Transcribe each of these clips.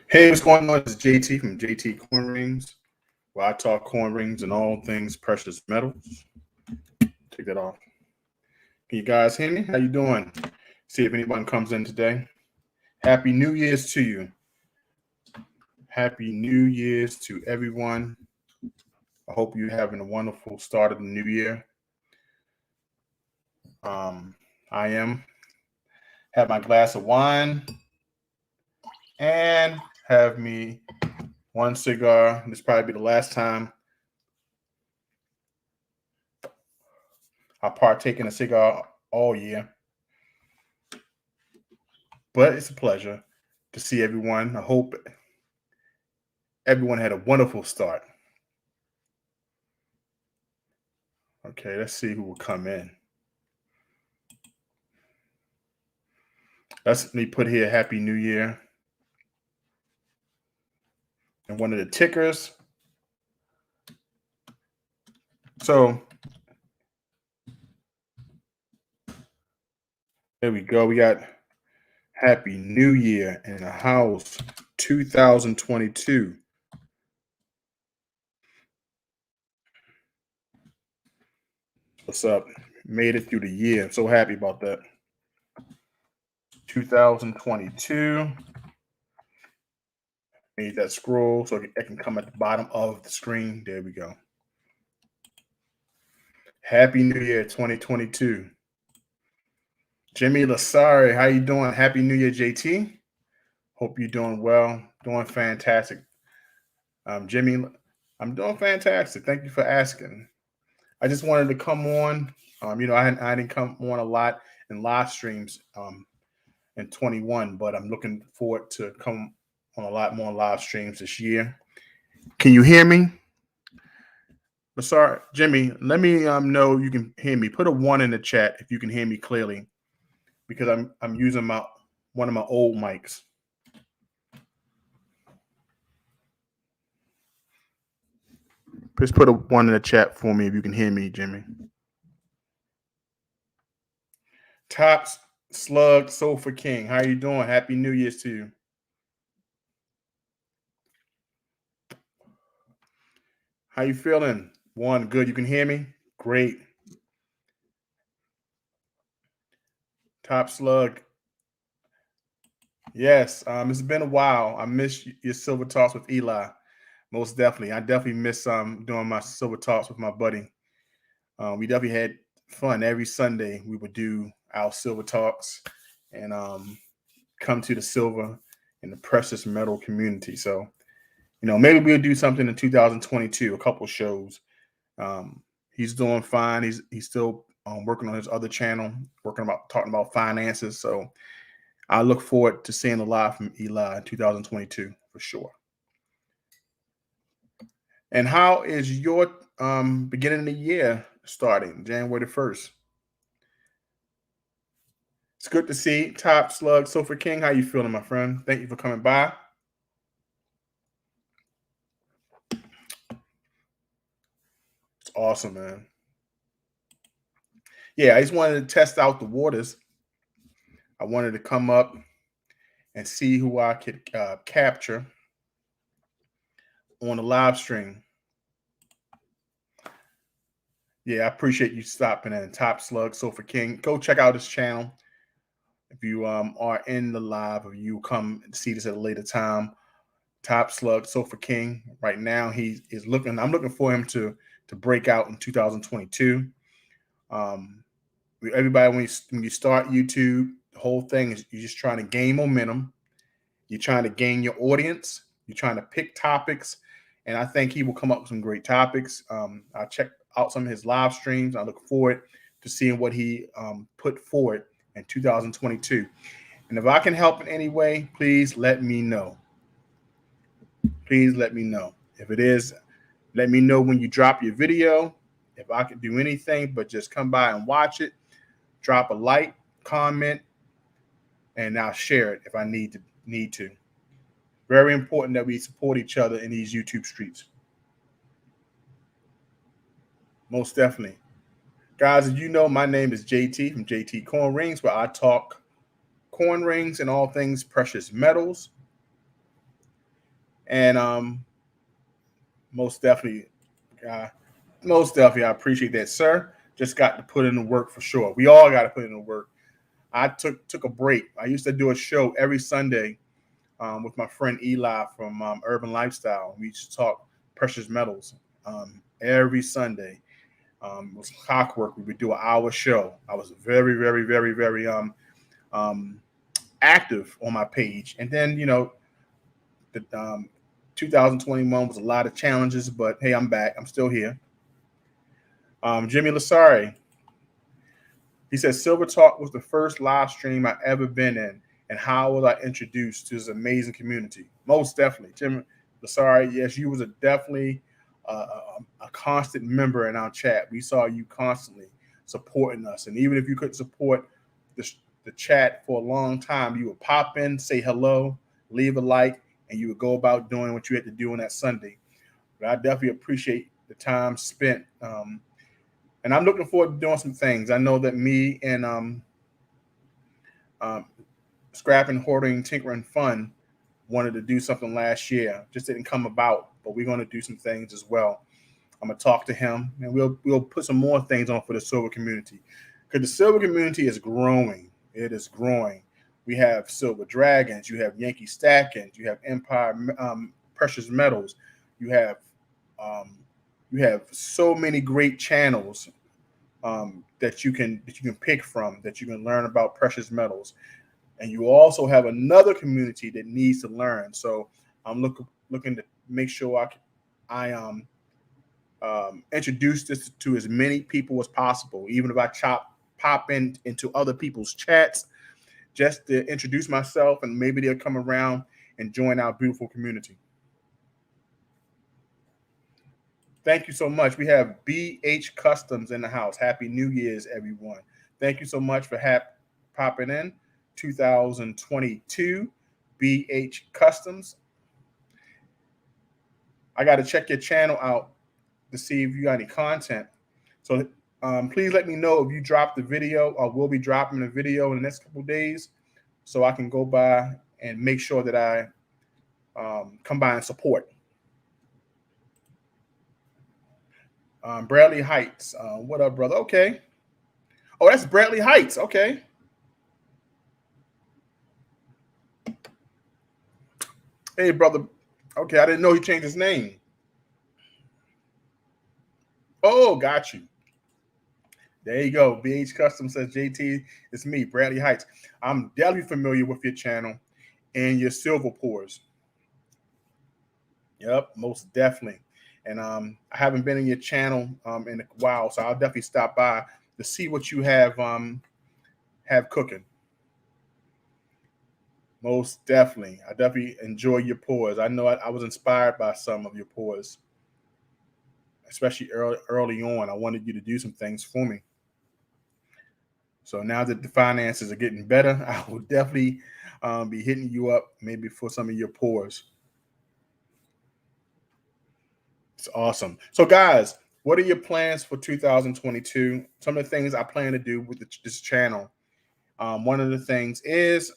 Hey, what's going on? It's JT from JT Corn Rings, where I talk corn rings and all things precious metals. Take that off. Can you guys hear me? How you doing? See if anyone comes in today. Happy New Year's to you. Happy New Year's to everyone. I hope you're having a wonderful start of the new year. I am. Have my glass of wine and have me one cigar. This probably be the last time I partake in a cigar all year. But it's a pleasure to see everyone. I hope everyone had a wonderful start. Okay, let's see who will come in. Let me put here Happy New Year. And one of the tickers. So there we go. We got Happy New Year in the house 2022. What's up? Made it through the year. I'm so happy about that. 2022. Made that scroll so it can come at the bottom of the screen. There we go. Happy New Year 2022. Jimmy Lacari, how you doing? Happy New Year, JT. Hope you're doing well. Doing fantastic. Jimmy, I'm doing fantastic. Thank you for asking. I just wanted to come on. I didn't come on a lot in live streams in 21, but I'm looking forward to come on a lot more live streams this year. Can you hear me? Sorry, Jimmy, let me know you can hear me. Put a 1 in the chat if you can hear me clearly, because I'm using one of my old mics. Just put a 1 in the chat for me if you can hear me, Jimmy. Tops Slug Sofa King, how you doing? Happy New Year's to you. How you feeling? 1, good. You can hear me? Great. Top Slug. Yes, it's been a while. I miss your silver talks with Eli. Most definitely. I definitely miss doing my silver talks with my buddy. We definitely had fun. Every Sunday we would do our silver talks and come to the silver and the precious metal community. So, maybe we'll do something in 2022, a couple shows. He's doing fine. He's still working on his other channel, talking about finances. So I look forward to seeing a lot from Eli in 2022 for sure. And how is your beginning of the year starting, January the 1st? It's good to see Top Slug Sofa King. How you feeling, my friend? Thank you for coming by. It's awesome, man. Yeah, I just wanted to test out the waters. I wanted to come up and see who I could capture on the live stream. Yeah, I appreciate you stopping in. Top Slug Sofa King. Go check out his channel. If you are in the live, or you come and see this at a later time, Top Slug Sofa King. Right now, he is looking. I'm looking for him to break out in 2022. Everybody, when you start YouTube, the whole thing is you're just trying to gain momentum. You're trying to gain your audience. You're trying to pick topics, and I think he will come up with some great topics. I checked out some of his live streams. I look forward to seeing what he put forward in 2022. And if I can help in any way, please let me know. Please let me know. If it is, let me know when you drop your video. If I can do anything but just come by and watch it, drop a like, comment, and I'll share it if I need to. Very important that we support each other in these YouTube streets. Most definitely. Guys, as you know, my name is JT from JT Corn Rings, where I talk corn rings and all things precious metals. And most definitely, uh, most definitely, I appreciate that, sir. Just got to put in the work for sure. We all got to put in the work. I took a break. I used to do a show every Sunday with my friend Eli from Urban Lifestyle. We used to talk precious metals every Sunday. It was clockwork. We would do an hour show. I was very, very, very, very um, active on my page. And then, the 2021 was a lot of challenges, but hey, I'm back. I'm still here. Jimmy Lacari, he said, Silver Talk was the first live stream I ever been in. And how was I introduced to this amazing community? Most definitely. Jimmy Lacari, yes, you was definitely a constant member in our chat. We saw you constantly supporting us. And even if you couldn't support the, the chat for a long time, you would pop in, say hello, leave a like, and you would go about doing what you had to do on that Sunday. But I definitely appreciate the time spent. And I'm looking forward to doing some things. I know that me and um, Scrapping, Hoarding, Tinkering Fun wanted to do something last year. Just didn't come about, but we're going to do some things as well. I'm gonna talk to him, and we'll put some more things on for the silver community, because the silver community is growing. It is growing. We have Silver Dragons, you have Yankee Stackins, you have Empire Precious Metals, you have um, so many great channels that you can pick from, that you can learn about precious metals, and you also have another community that needs to learn. So I'm looking to make sure I introduce this to as many people as possible, even if I pop into other people's chats just to introduce myself, and maybe they'll come around and join our beautiful community. Thank you so much. We have BH Customs in the house. Happy New Year's, everyone. Thank you so much for popping in. 2022 BH Customs. I got to check your channel out to see if you got any content. So please let me know if you dropped the video, or we'll be dropping the video in the next couple of days, so I can go by and make sure that I come by and support. Bradley Heights. What up, brother? Okay. Oh, that's Bradley Heights. Okay. Hey, brother. Okay, I didn't know he changed his name. Oh, got you. There you go. BH Custom says, JT, it's me, Bradley Heights. I'm definitely familiar with your channel and your silver pours. Yep, most definitely. And I haven't been in your channel in a while, so I'll definitely stop by to see what you have cooking. Most definitely. I definitely enjoy your pours. I know I was inspired by some of your pours, especially early on. I wanted you to do some things for me. So now that the finances are getting better, I will definitely be hitting you up maybe for some of your pours. It's awesome. So, guys, what are your plans for 2022? Some of the things I plan to do with this channel. One of the things is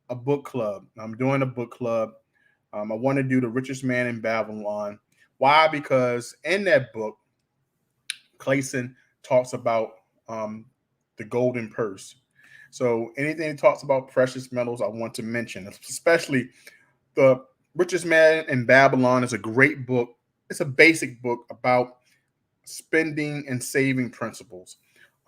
a book club. I'm doing a book club. I want to do The Richest Man in Babylon. Why? Because in that book, Clayson talks about the golden purse. So anything that talks about precious metals, I want to mention, especially The Richest Man in Babylon is a great book. It's a basic book about spending and saving principles.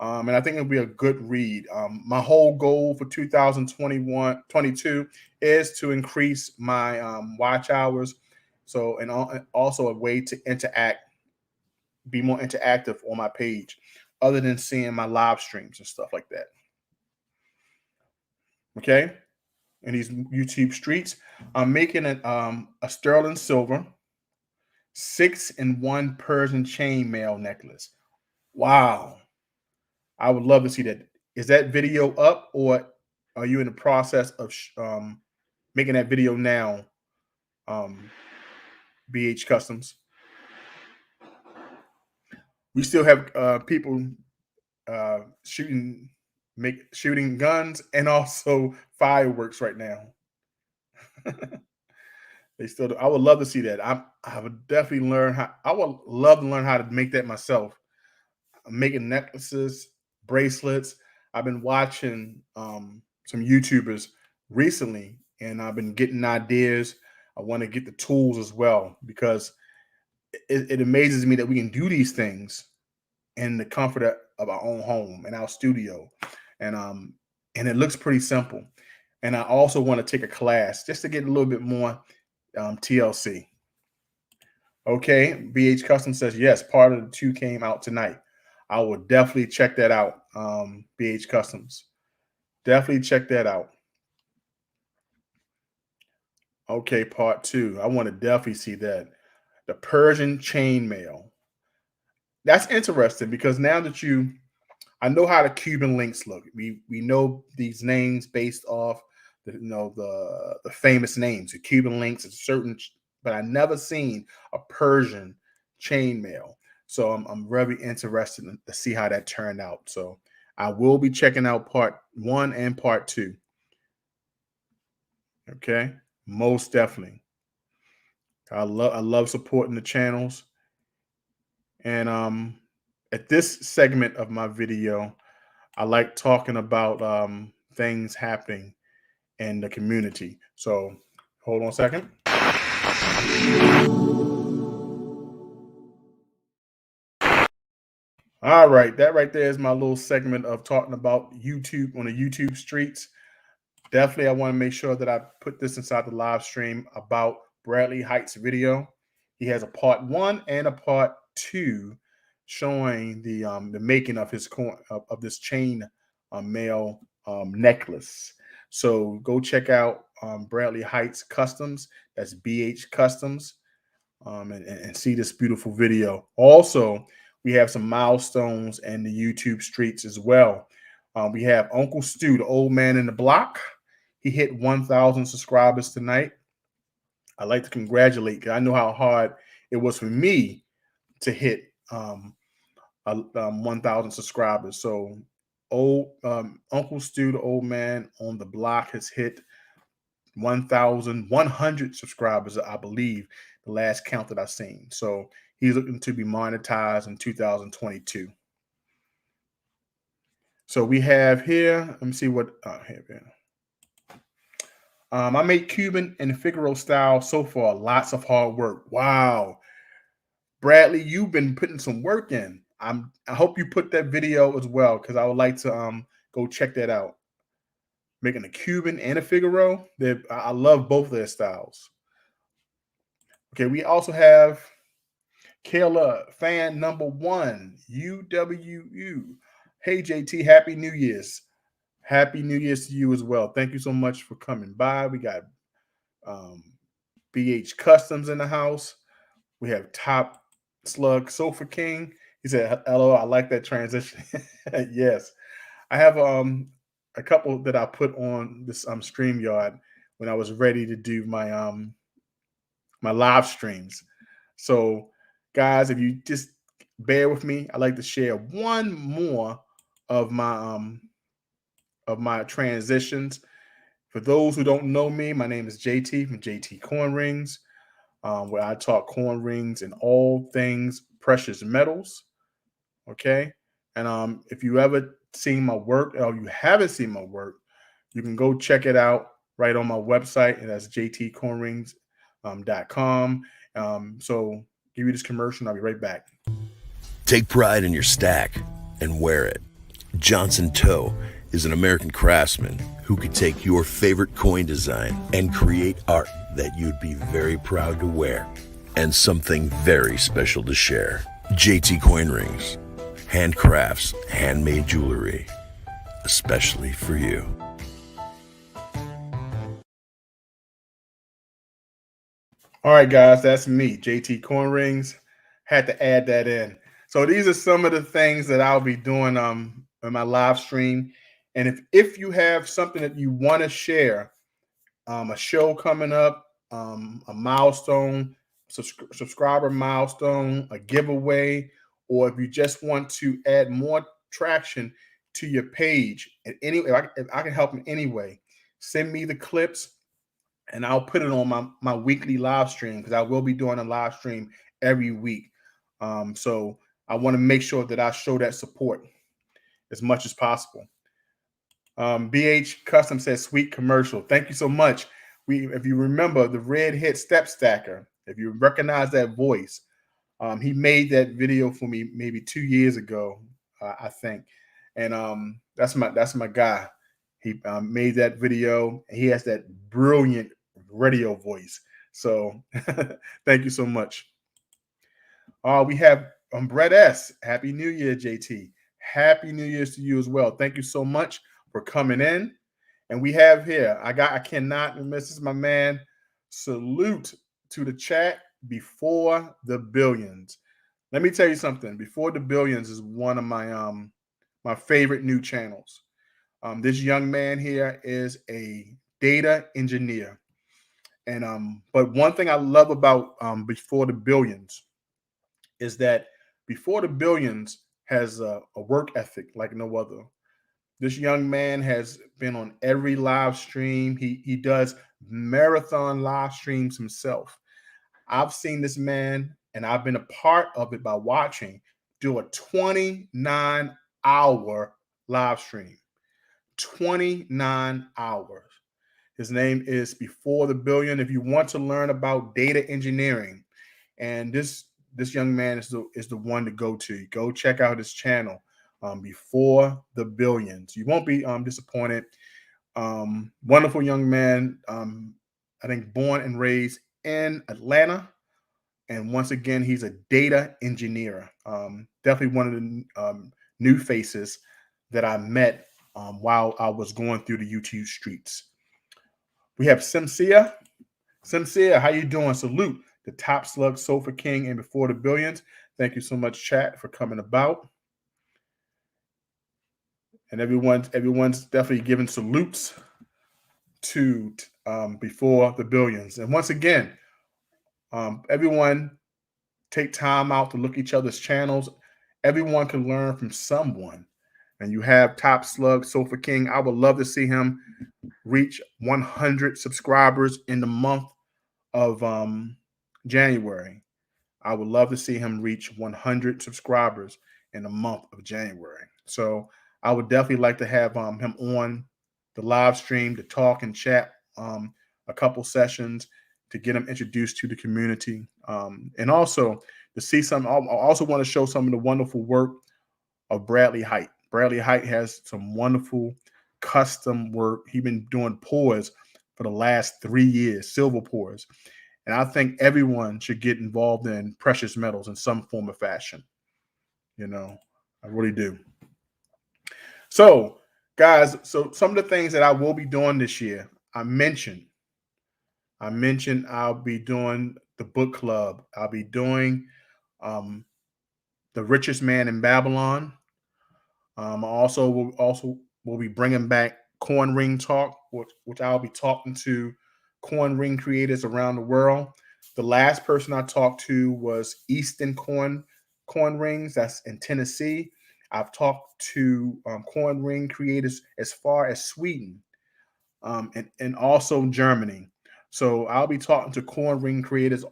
And I think it'll be a good read. My whole goal for 2022 is to increase my watch hours. So, and also a way to be more interactive on my page, other than seeing my live streams and stuff like that. Okay. In these YouTube streets, I'm making a sterling silver 6-in-1 Persian chainmail necklace. Wow. I would love to see that. Is that video up, or are you in the process of making that video now? BH Customs. We still have people shooting guns and also fireworks right now. They still do. I would love to see that. I would definitely learn how. I would love to learn how to make that myself. I'm making necklaces, bracelets. I've been watching some YouTubers recently, and I've been getting ideas. I want to get the tools as well because it amazes me that we can do these things in the comfort of our own home in our studio, and and it looks pretty simple. And I also want to take a class just to get a little bit more TLC. Okay, BH Custom says yes. Part of the 2 came out tonight. I will definitely check that out. BH Customs, definitely check that out. Okay, part 2. I want to definitely see that. The Persian chainmail. That's interesting because now that I know how the Cuban links look. We know these names based off the famous names. The Cuban links is certain, but I never seen a Persian chainmail. So I'm very interested to see how that turned out. So I will be checking out part 1 and part 2. Okay, most definitely. I love supporting the channels, and at this segment of my video, I like talking about things happening in the community. So hold on a second. All right, that right there is my little segment of talking about YouTube on the YouTube streets. Definitely, I want to make sure that I put this inside the live stream about Bradley Heights' video. He has a part 1 and a part 2 showing the making of his of this chain mail necklace. So go check out Bradley Heights Customs. That's BH Customs, and see this beautiful video. Also, we have some milestones in the YouTube streets as well. We have Uncle Stu, the old man in the block. He hit 1,000 subscribers tonight. I'd like to congratulate because I know how hard it was for me to hit 1,000 subscribers. So, Uncle Stu, the old man on the block, has hit 1,100 subscribers, I believe, the last count that I've seen. So he's looking to be monetized in 2022. So we have here, let me see what I have here. I made Cuban and Figaro style so far. Lots of hard work. Wow. Bradley, you've been putting some work in. I hope you put that video as well because I would like to go check that out. Making a Cuban and a Figaro. I love both their styles. Okay, we also have Kayla, fan number 1, UWU. Hey, JT, Happy New Year's. Happy New Year's to you as well. Thank you so much for coming by. We got BH Customs in the house. We have Top Slug Sofa King. He said, hello, I like that transition. Yes. I have a couple that I put on this StreamYard when I was ready to do my my live streams. So, guys, if you just bear with me, I'd like to share one more of my transitions. For those who don't know me, my name is JT from JT Coin Rings, where I talk coin rings and all things precious metals. Okay, and if you ever seen my work or you haven't seen my work, you can go check it out right on my website, and that's jtcoinrings.com. So give you this commercial, and I'll be right back. Take pride in your stack and wear it. Johnson Toe is an American craftsman who could take your favorite coin design and create art that you'd be very proud to wear and something very special to share. JT Coin Rings, handcrafts, handmade jewelry, especially for you. All right, guys, that's me, JT Coin Rings. Had to add that in. So these are some of the things that I'll be doing in my live stream. And if you have something that you want to share, a show coming up, a milestone, subscriber milestone, a giveaway, or if you just want to add more traction to your page, if I can help in any way, send me the clips. and I'll put it on my weekly live stream, because I will be doing a live stream every week. So I want to make sure that I show that support as much as possible. BH Custom says, sweet commercial. Thank you so much. If you remember the Red Hit Step Stacker, if you recognize that voice, he made that video for me maybe 2 years ago, I think, and that's my guy. He made that video. He has that brilliant radio voice. So thank you so much. We have Brett S. Happy New Year, JT. Happy New Year's to you as well. Thank you so much for coming in. And we have here, I cannot miss this, my man. Salute to the chat, Before the Billions. Let me tell you something. Before the Billions is one of my favorite new channels. This young man here is a data engineer. And but one thing I love about Before the Billions is that Before the Billions has a work ethic like no other. This young man has been on every live stream. He does marathon live streams himself. I've seen this man, and I've been a part of it by watching, do a 29-hour live stream. 29 hours. His name is Before the Billion. If you want to learn about data engineering, and this young man is the one to go to. Go check out his channel, Before the Billions. You won't be disappointed. Wonderful young man. I think born and raised in Atlanta, and once again, he's a data engineer. Definitely one of the new faces that I met while I was going through the YouTube streets. We have Simsia. Simsia, how you doing? Salute the top Slug Sofa King and Before the Billions. Thank you so much, chat, for coming about. And everyone's definitely giving salutes to Before the Billions. And once again, everyone take time out to look each other's channels. Everyone can learn from someone. And you have Top Slug Sofa King. I would love to see him reach 100 subscribers in the month of January. I would love to see him reach 100 subscribers in the month of January. So I would definitely like to have him on the live stream to talk and chat a couple sessions to get him introduced to the community. And also to see some, I also want to show some of the wonderful work of Bradley Height. Bradley Height has some wonderful custom work. He's been doing pours for the last 3 years, silver pours. And I think everyone should get involved in precious metals in some form or fashion. You know, I really do. So, guys, so some of the things that I will be doing this year, I mentioned I'll be doing the book club. I'll be doing The Richest Man in Babylon. Also will be bringing back Coin Ring Talk, which I'll be talking to coin ring creators around the world. The last person I talked to was Easton Coin Rings. That's in Tennessee. I've talked to coin ring creators as far as Sweden, and also Germany. So I'll be talking to coin ring creators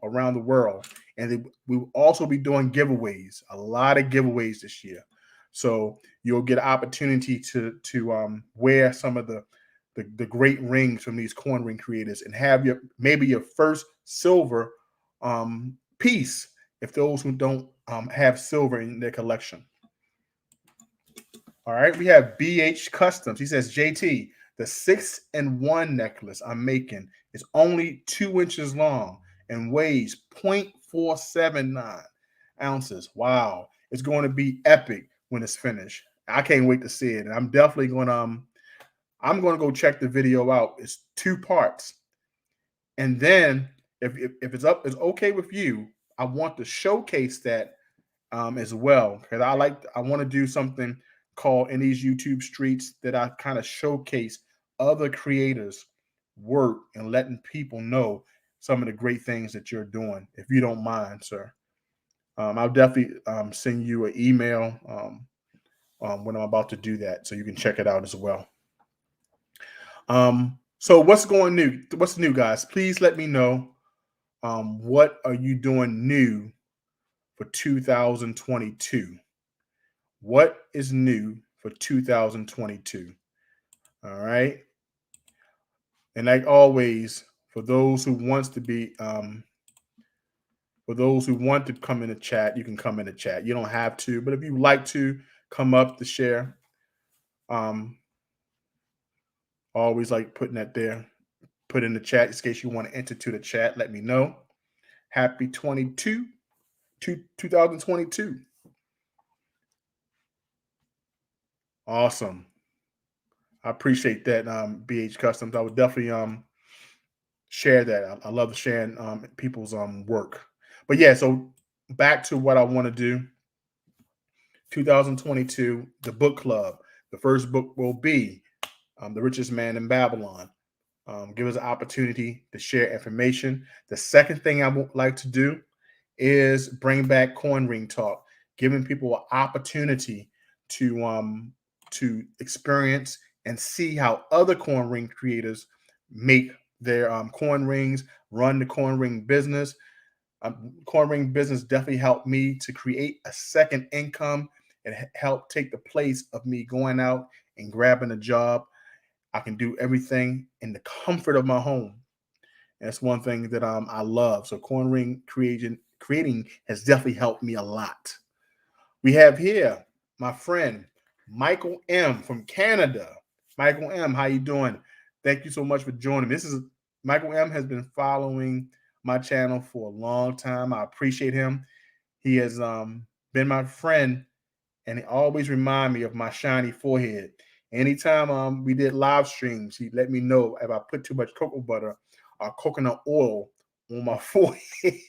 around the world, and we will also be doing giveaways. A lot of giveaways this year. So you'll get an opportunity to wear some of the great rings from these coin ring creators and have maybe your first silver piece if those who don't have silver in their collection. All right, we have BH Customs. He says, JT, the 6-in-1 necklace I'm making is only 2 inches long and weighs 0.479 ounces. Wow, it's going to be epic when it's finished. I can't wait to see it. And I'm definitely going to go check the video out. It's 2 parts. And then if it's okay with you, I want to showcase that as well. Because I want to do something called in these YouTube streets that I kind of showcase other creators' work and letting people know some of the great things that you're doing. If you don't mind, sir, I'll definitely send you an email when I'm about to do that, so you can check it out as well. So what's going new? What's new, guys? Please let me know. What are you doing new for 2022? What is new for 2022? All right. And like always, for those who wants to be, for those who want to come in the chat, you can come in the chat. You don't have to, but if you like to come up to share, um, always like putting that there. Put in the chat in case you want to enter to the chat. Let me know. Happy 2022. Awesome. I appreciate that, BH Customs. I would definitely share that. I love sharing people's work. But yeah, so back to what I want to do. 2022, the book club. The first book will be The Richest Man in Babylon. Give us an opportunity to share information. The second thing I would like to do is bring back coin ring talk, giving people an opportunity to experience and see how other coin ring creators make their coin rings, run the coin ring business. Coin ring business definitely helped me to create a second income and help take the place of me going out and grabbing a job. I can do everything in the comfort of my home. And that's one thing that I love. So coin ring creating has definitely helped me a lot. We have here my friend Michael M from Canada. Michael M, how you doing? Thank you so much for joining. This is Michael M has been following my channel for a long time. I appreciate him. He has been my friend, and he always remind me of my shiny forehead. Anytime we did live streams, he let me know if I put too much cocoa butter or coconut oil on my forehead. He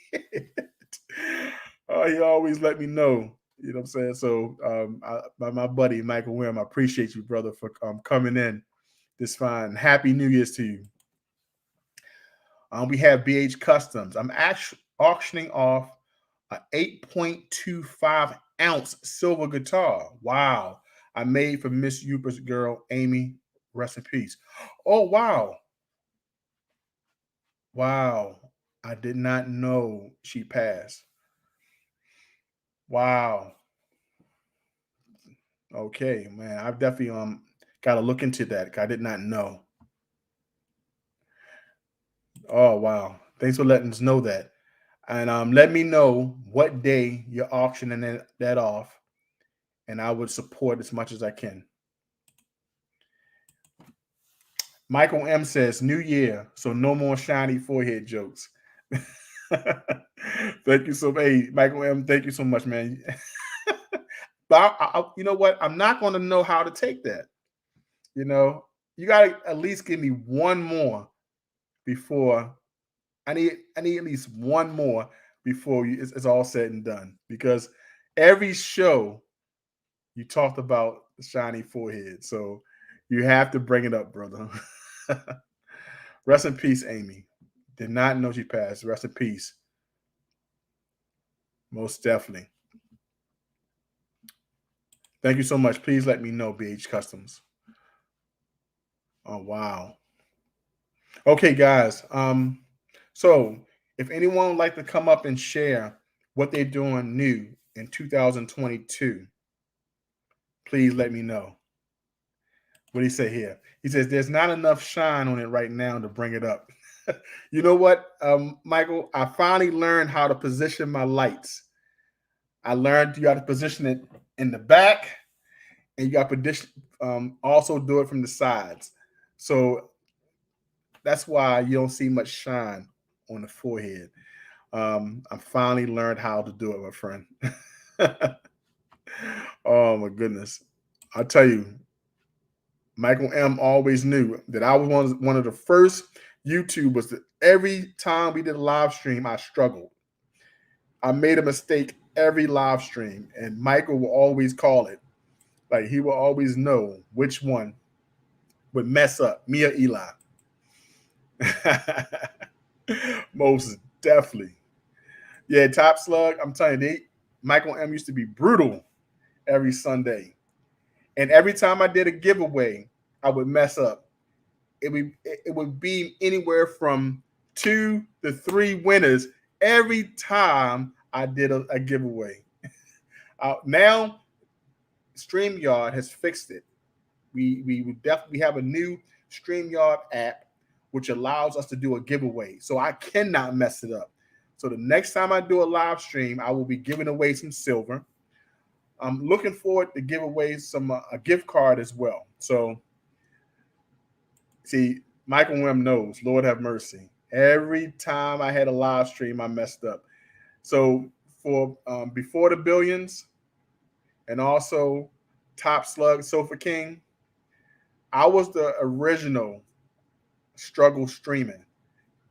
always let me know. You know what I'm saying? So my buddy Michael Wim, I appreciate you, brother, for coming in this fine. Happy New Year's to you. We have BH Customs. I'm actually auctioning off a 8.25 ounce silver guitar. Wow. I made for Miss Euper's girl, Amy. Rest in peace. Oh, wow. Wow. I did not know she passed. Wow. Okay, man. I've definitely got to look into that. I did not know. Oh, wow. Thanks for letting us know that. And let me know what day you're auctioning that off, and I would support as much as I can. Michael M says, New Year, so no more shiny forehead jokes. Thank you so much. Hey, Michael M, thank you so much, man. But you know what? I'm not going to know how to take that. You know, you got to at least give me one more before I need at least one more before it's all said and done. Because every show you talked about the shiny forehead, so you have to bring it up, brother. Rest in peace, Amy. Did not know she passed. Rest in peace. Most definitely. Thank you so much. Please let me know, BH Customs. Oh, wow. Okay, guys. So if anyone would like to come up and share what they're doing new in 2022, please let me know. What do he say here? He says there's not enough shine on it right now to bring it up. You know what, Michael? I finally learned how to position my lights. I learned you got to position it in the back, and you got to also do it from the sides. So that's why you don't see much shine on the forehead. I finally learned how to do it, my friend. Oh my goodness. I'll tell you, Michael M always knew that I was one of the first YouTubers that every time we did a live stream, I struggled. I made a mistake every live stream, and Michael will always call it. Like he will always know which one would mess up, me or Eli. Most definitely. Yeah, Top Slug, I'm telling you, Michael M used to be brutal every Sunday. And every time I did a giveaway, I would mess up. it would be anywhere from 2 to 3 winners every time I did a giveaway. Now StreamYard has fixed it. We would definitely have a new StreamYard app which allows us to do a giveaway. So I cannot mess it up. So the next time I do a live stream, I will be giving away some silver. I'm looking forward to give away some a gift card as well. So see, Michael Wim knows, Lord have mercy. Every time I had a live stream, I messed up. So for Before the Billions and also Top Slug Sofa King, I was the original struggle streaming.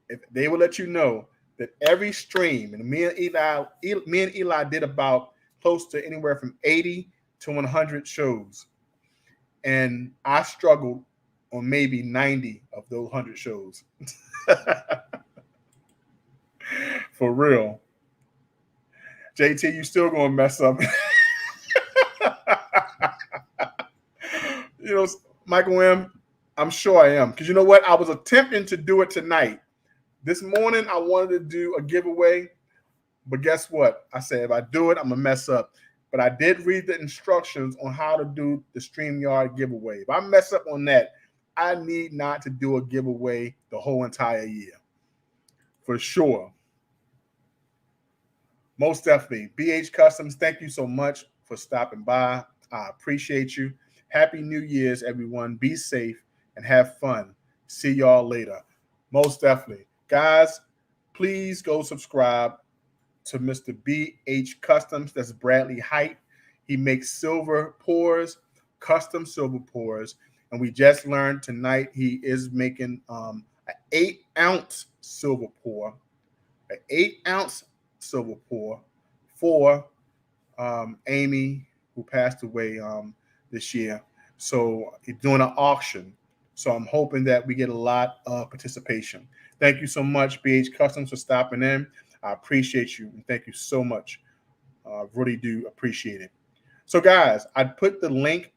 If they will let you know that every stream, and me and Eli did about close to anywhere from 80 to 100 shows, and I struggled on maybe 90 of those 100 shows. For real. JT, you still gonna mess up. You know, Michael M., I'm sure I am. Because you know what? I was attempting to do it tonight. This morning, I wanted to do a giveaway. But guess what? I said, if I do it, I'm going to mess up. But I did read the instructions on how to do the StreamYard giveaway. If I mess up on that, I need not to do a giveaway the whole entire year. For sure. Most definitely. BH Customs, thank you so much for stopping by. I appreciate you. Happy New Year's, everyone. Be safe and have fun. See y'all later. Most definitely. Guys, please go subscribe to Mr. BH Customs. That's Bradley Height. He makes silver pours, custom silver pours. And we just learned tonight he is making an 8-ounce silver pour. An 8-ounce silver pour for Amy, who passed away this year. So he's doing an auction. So I'm hoping that we get a lot of participation. Thank you so much, BH Customs, for stopping in. I appreciate you, and thank you so much. Really do appreciate it. So, guys, I put the link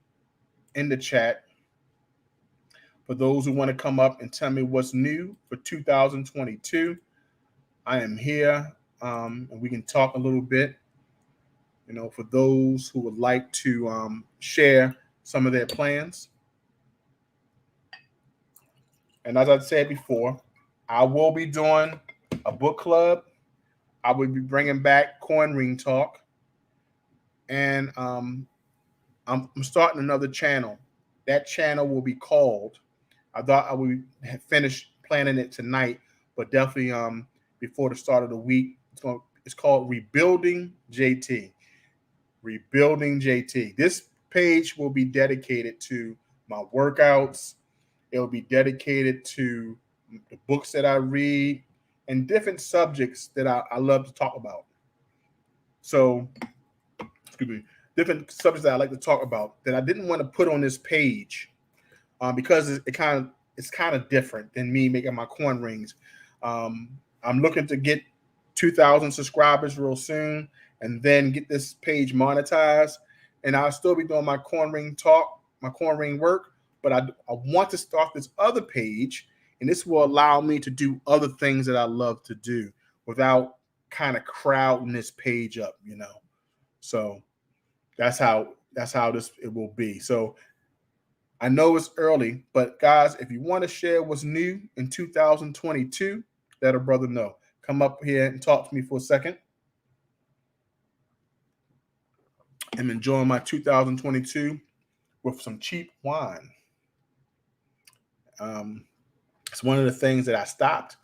in the chat for those who want to come up and tell me what's new for 2022. I am here, and we can talk a little bit. You know, for those who would like to share some of their plans. And as I said before, I will be doing a book club. I will be bringing back Coin Ring Talk. And I'm starting another channel. That channel will be called, I thought I would have finished planning it tonight, but definitely before the start of the week, it's called Rebuilding JT. Rebuilding JT. This page will be dedicated to my workouts. It will be dedicated to the books that I read and different subjects that I love to talk about. So, excuse me, different subjects that I like to talk about that I didn't want to put on this page because it's kind of different than me making my coin rings. I'm looking to get 2,000 subscribers real soon, and then get this page monetized. And I'll still be doing my coin ring talk, my coin ring work, but I want to start this other page, and this will allow me to do other things that I love to do without kind of crowding this page up, you know. So that's how it will be. So I know it's early, but guys, if you want to share what's new in 2022, let a brother know. Come up here and talk to me for a second. I'm enjoying my 2022 with some cheap wine. It's one of the things that I stopped,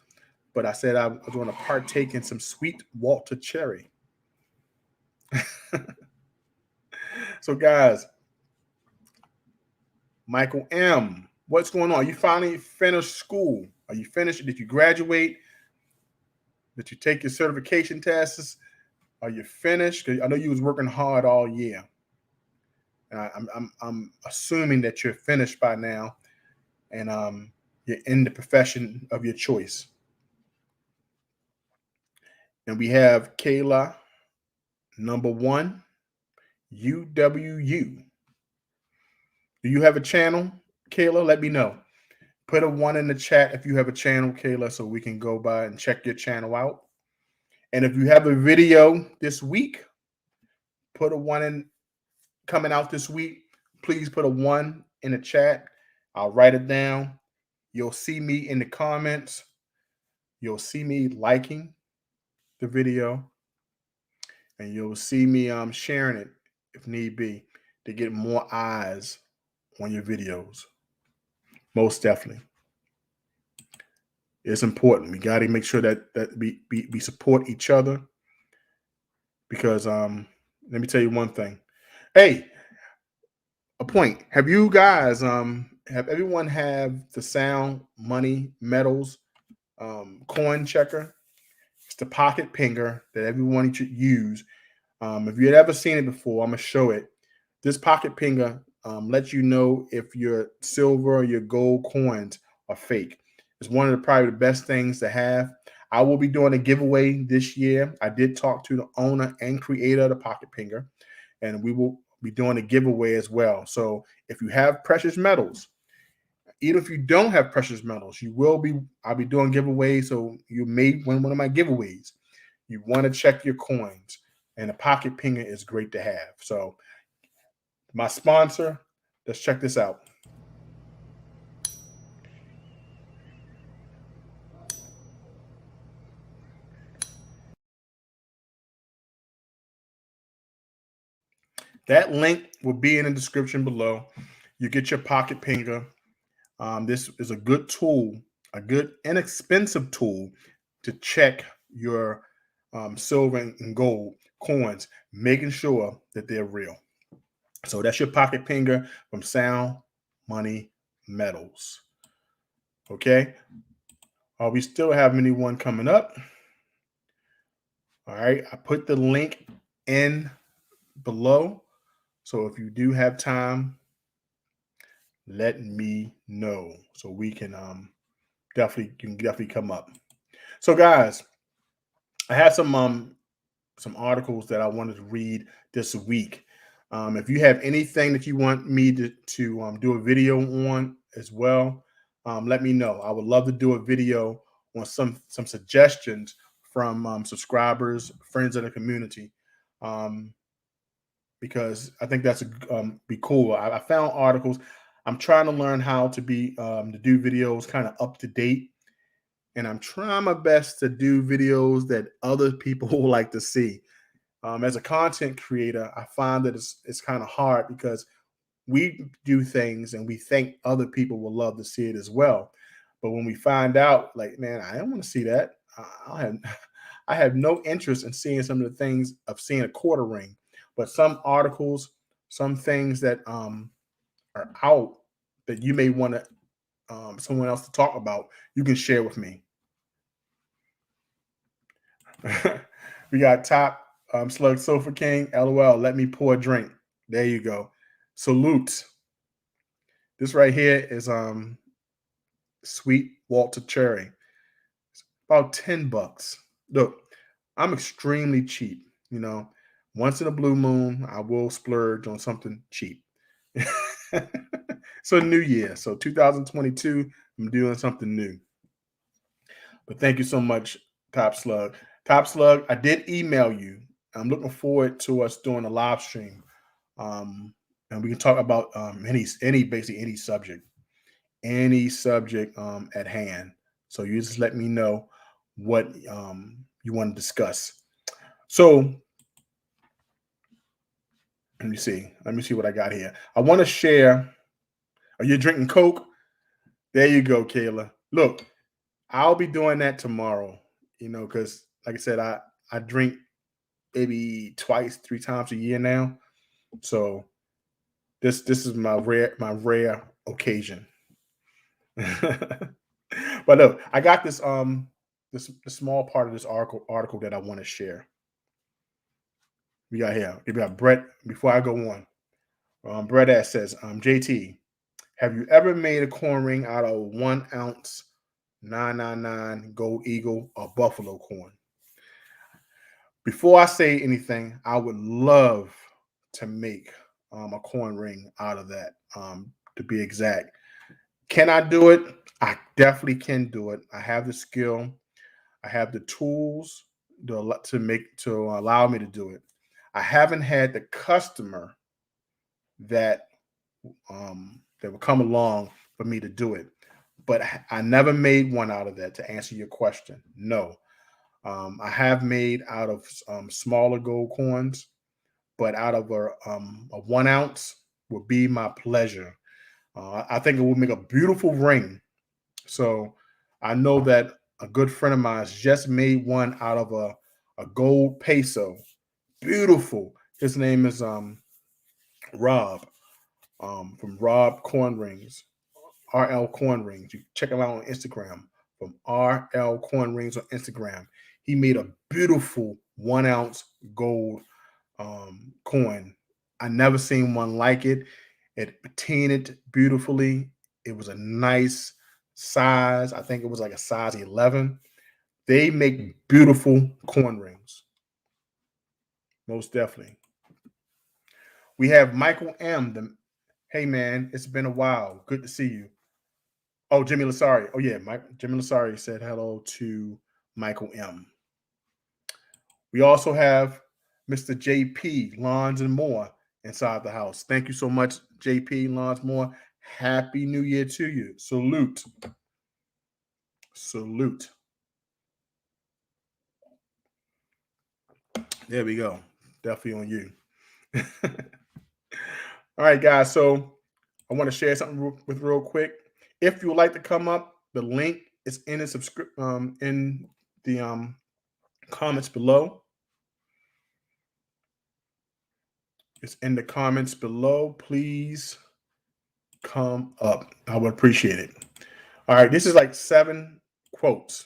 but I said I was going to partake in some sweet Walter Cherry. So, guys, Michael M., what's going on? You finally finished school? Are you finished? Did you graduate? Did you take your certification tests? Are you finished? I know you was working hard all year. I'm assuming that you're finished by now, and you're in the profession of your choice. And we have Kayla, number 1, UWU. Do you have a channel, Kayla? Let me know. Put a 1 in the chat if you have a channel, Kayla, so we can go by and check your channel out. And if you have a video this week, put a 1 in coming out this week. Please put a 1 in the chat. I'll write it down. You'll see me in the comments. You'll see me liking the video. And you'll see me sharing it if need be to get more eyes on your videos. Most definitely. It's important. We got to make sure that we support each other because let me tell you one thing. Hey, a point. Have you guys have everyone have the Sound Money Metals coin checker? It's the pocket pinger that everyone should use. If you had ever seen it before, I'm gonna show it. This pocket pinger lets you know if your silver or your gold coins are fake. It's one of the probably the best things to have. I will be doing a giveaway this year. I did talk to the owner and creator of the pocket pinger, and we will be doing a giveaway as well. So if you have precious metals, even if you don't have precious metals, I'll be doing giveaways. So you may win one of my giveaways. You want to check your coins, and a pocket pinger is great to have. So my sponsor, let's check this out. That link will be in the description below. You get your pocket pinger. This is a good tool, a good inexpensive tool to check your silver and gold coins, making sure that they're real. So that's your pocket pinger from Sound Money Metals. Okay. We still have anyone coming up. All right. I put the link in below. So if you do have time, let me know so we can definitely come up. So guys, I had some articles that I wanted to read this week. If you have anything that you want me to do a video on as well, let me know. I would love to do a video on some suggestions from subscribers, friends of the community, because I think that's be cool. I found articles. I'm trying to learn how to to do videos kind of up to date, and I'm trying my best to do videos that other people will like to see. As a content creator, I find that it's kind of hard because we do things and we think other people will love to see it as well. But when we find out, like, man, I don't want to see that. I have no interest in seeing some of the things of seeing a quarter ring, but some articles, some things that are out that you may want to someone else to talk about, you can share with me. We got top Slug Sofa King. LOL. Let me pour a drink. There you go. Salute. This right here is Sweet Walter Cherry. It's about $10. Look, I'm extremely cheap. You know, once in a blue moon, I will splurge on something cheap. So new year. So 2022, I'm doing something new. But thank you so much, Top Slug. Top Slug, I did email you. I'm looking forward to us doing a live stream. And we can talk about any subject, at hand. So you just let me know what you want to discuss. So let me see. Let me see what I got here. I want to share. Are you drinking Coke? There you go, Kayla. Look, I'll be doing that tomorrow, because like I said, I drink maybe twice, 3 times a year now. So this is my rare occasion. But look, I got this the small part of this article that I want to share. We got Brett. Before I go on, Brett S says, JT, have you ever made a corn ring out of 1 ounce 999 gold eagle or buffalo corn? Before I say anything, I would love to make a corn ring out of that, to be exact. Can I do it? I definitely can do it. I have the skill. I have the tools to allow me to do it. I haven't had the customer that that would come along for me to do it, but I never made one out of that. To answer your question, no. I have made out of smaller gold coins, but out of a 1 ounce would be my pleasure. I think it would make a beautiful ring. So I know that a good friend of mine just made one out of a gold peso. Beautiful. His name is Rob from Rob Coin Rings, RL Coin Rings. You check him out on Instagram from RL Coin Rings on Instagram. He made a beautiful 1 ounce gold coin. I never seen one like it. It patinted beautifully. It was a nice size. I think it was like a size 11. They make beautiful coin rings. Most definitely. We have Michael M. Hey man, it's been a while. Good to see you. Oh, Jimmy Lasari. Oh yeah, Jimmy Lasari said hello to Michael M. We also have Mr. JP Lawns and More inside the house. Thank you so much, JP Lawns More. Happy New Year to you. Salute. Salute. There we go. Definitely on you. All right, guys. So I want to share something with real quick. If you would like to come up, the link is in the in the comments below. It's in the comments below. Please come up. I would appreciate it. All right, this is like 7 quotes.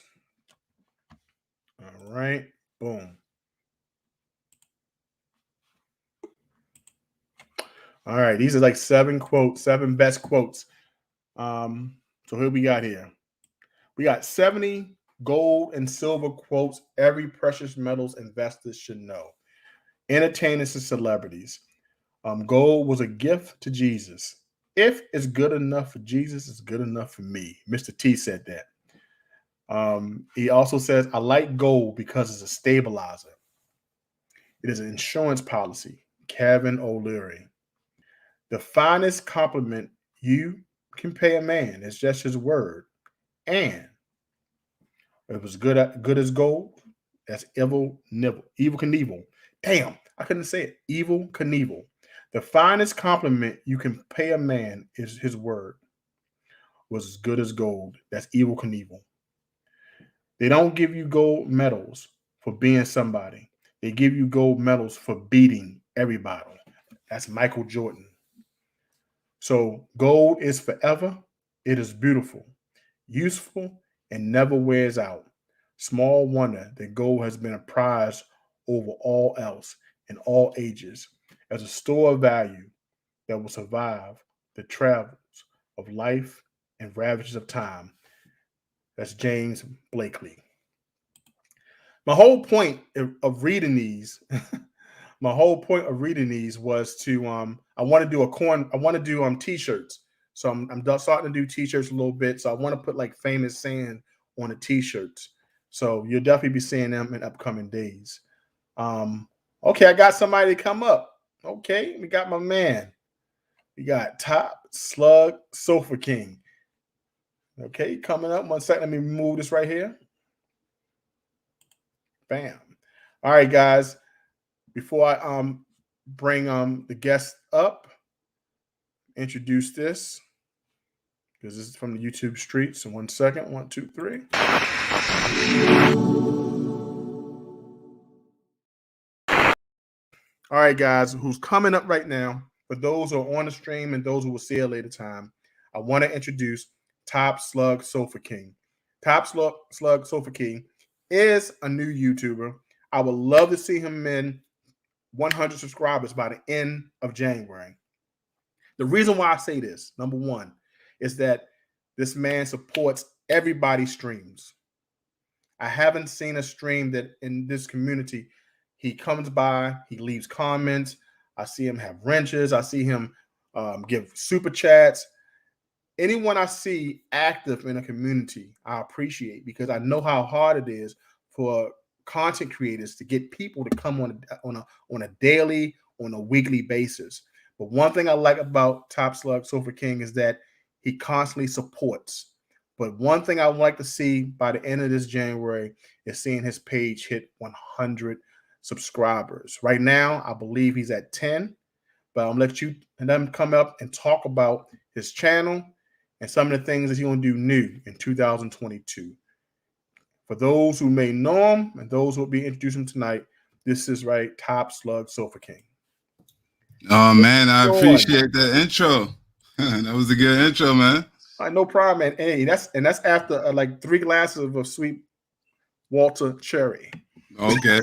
All right, boom. All right, these are like 7 quotes, 7 best quotes. So here we got here. We got 70 gold and silver quotes every precious metals investor should know. Entertainers and celebrities. Gold was a gift to Jesus. If it's good enough for Jesus, it's good enough for me. Mr. T said that. He also says, I like gold because it's a stabilizer. It is an insurance policy. Kevin O'Leary. The finest compliment you can pay a man is just his word. And it was good as gold. That's Evil Knievel. Damn, I couldn't say it. Evil Knievel. The finest compliment you can pay a man is his word. Was as good as gold. That's Evil Knievel. They don't give you gold medals for being somebody. They give you gold medals for beating everybody. That's Michael Jordan. So gold is forever. It is beautiful, useful, and never wears out. Small wonder that gold has been a prize over all else in all ages as a store of value that will survive the travels of life and ravages of time. That's James Blakely. My whole point of reading these, was to I want to do t-shirts. So I'm starting to do t-shirts a little bit. So I want to put like famous saying on the t-shirts. So you'll definitely be seeing them in upcoming days. Okay, I got somebody to come up. Okay, we got my man. We got Top Slug Sofa King. Okay, coming up. 1 second. Let me remove this right here. Bam. All right, guys. Before I bring the guest up, introduce this because this is from the YouTube streets. So 1 second. 1, 2, 3. All right, guys. Who's coming up right now? For those who are on the stream and those who will see it later time, I want to introduce Top Slug Sofa King. Top Slug Sofa King is a new YouTuber. I would love to see him in 100 subscribers by the end of January. The reason why I say this, number one, is that this man supports everybody's streams. I haven't seen a stream that in this community, he comes by, he leaves comments. I see him have wrenches. I see him give super chats. anyone I see active in a community, I appreciate, because I know how hard it is for content creators to get people to come on a daily, on a weekly basis. But one thing I like about Top Slug Sofa King is that he constantly supports. But one thing I would like to see by the end of this January is seeing his page hit 100 subscribers. Right now, I believe he's at 10. But I'm gonna let you and them come up and talk about his channel and some of the things that he's gonna do new in 2022. For those who may know him and those who will be introducing tonight, this is right, Top Slug Sofa King. Oh man, I appreciate that intro. That was a good intro, man. All right, no problem, man. Hey, that's after like 3 glasses of a sweet Walter Cherry. Okay.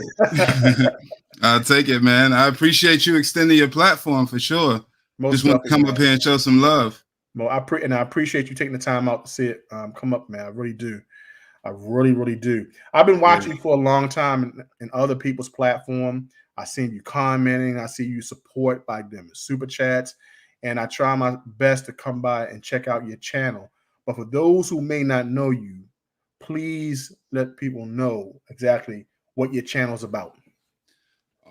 I'll take it, man. I appreciate you extending your platform for sure. Just want to come up here and show some love. Well, I appreciate you taking the time out to see it come up, man. I really do. I really, really do. I've been watching you for a long time in other people's platform. I seen you commenting. I see you support by them super chats, and I try my best to come by and check out your channel. But for those who may not know you, please let people know exactly what your channel is about.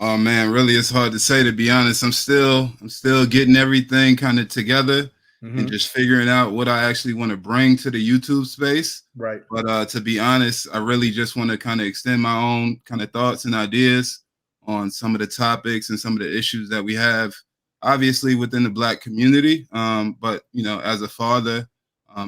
Oh man, really, it's hard to say, to be honest. I'm still getting everything kind of together and just figuring out what I actually want to bring to the YouTube space. Right. But to be honest, I really just want to kind of extend my own kind of thoughts and ideas on some of the topics and some of the issues that we have, obviously within the Black community. But you know, as a father,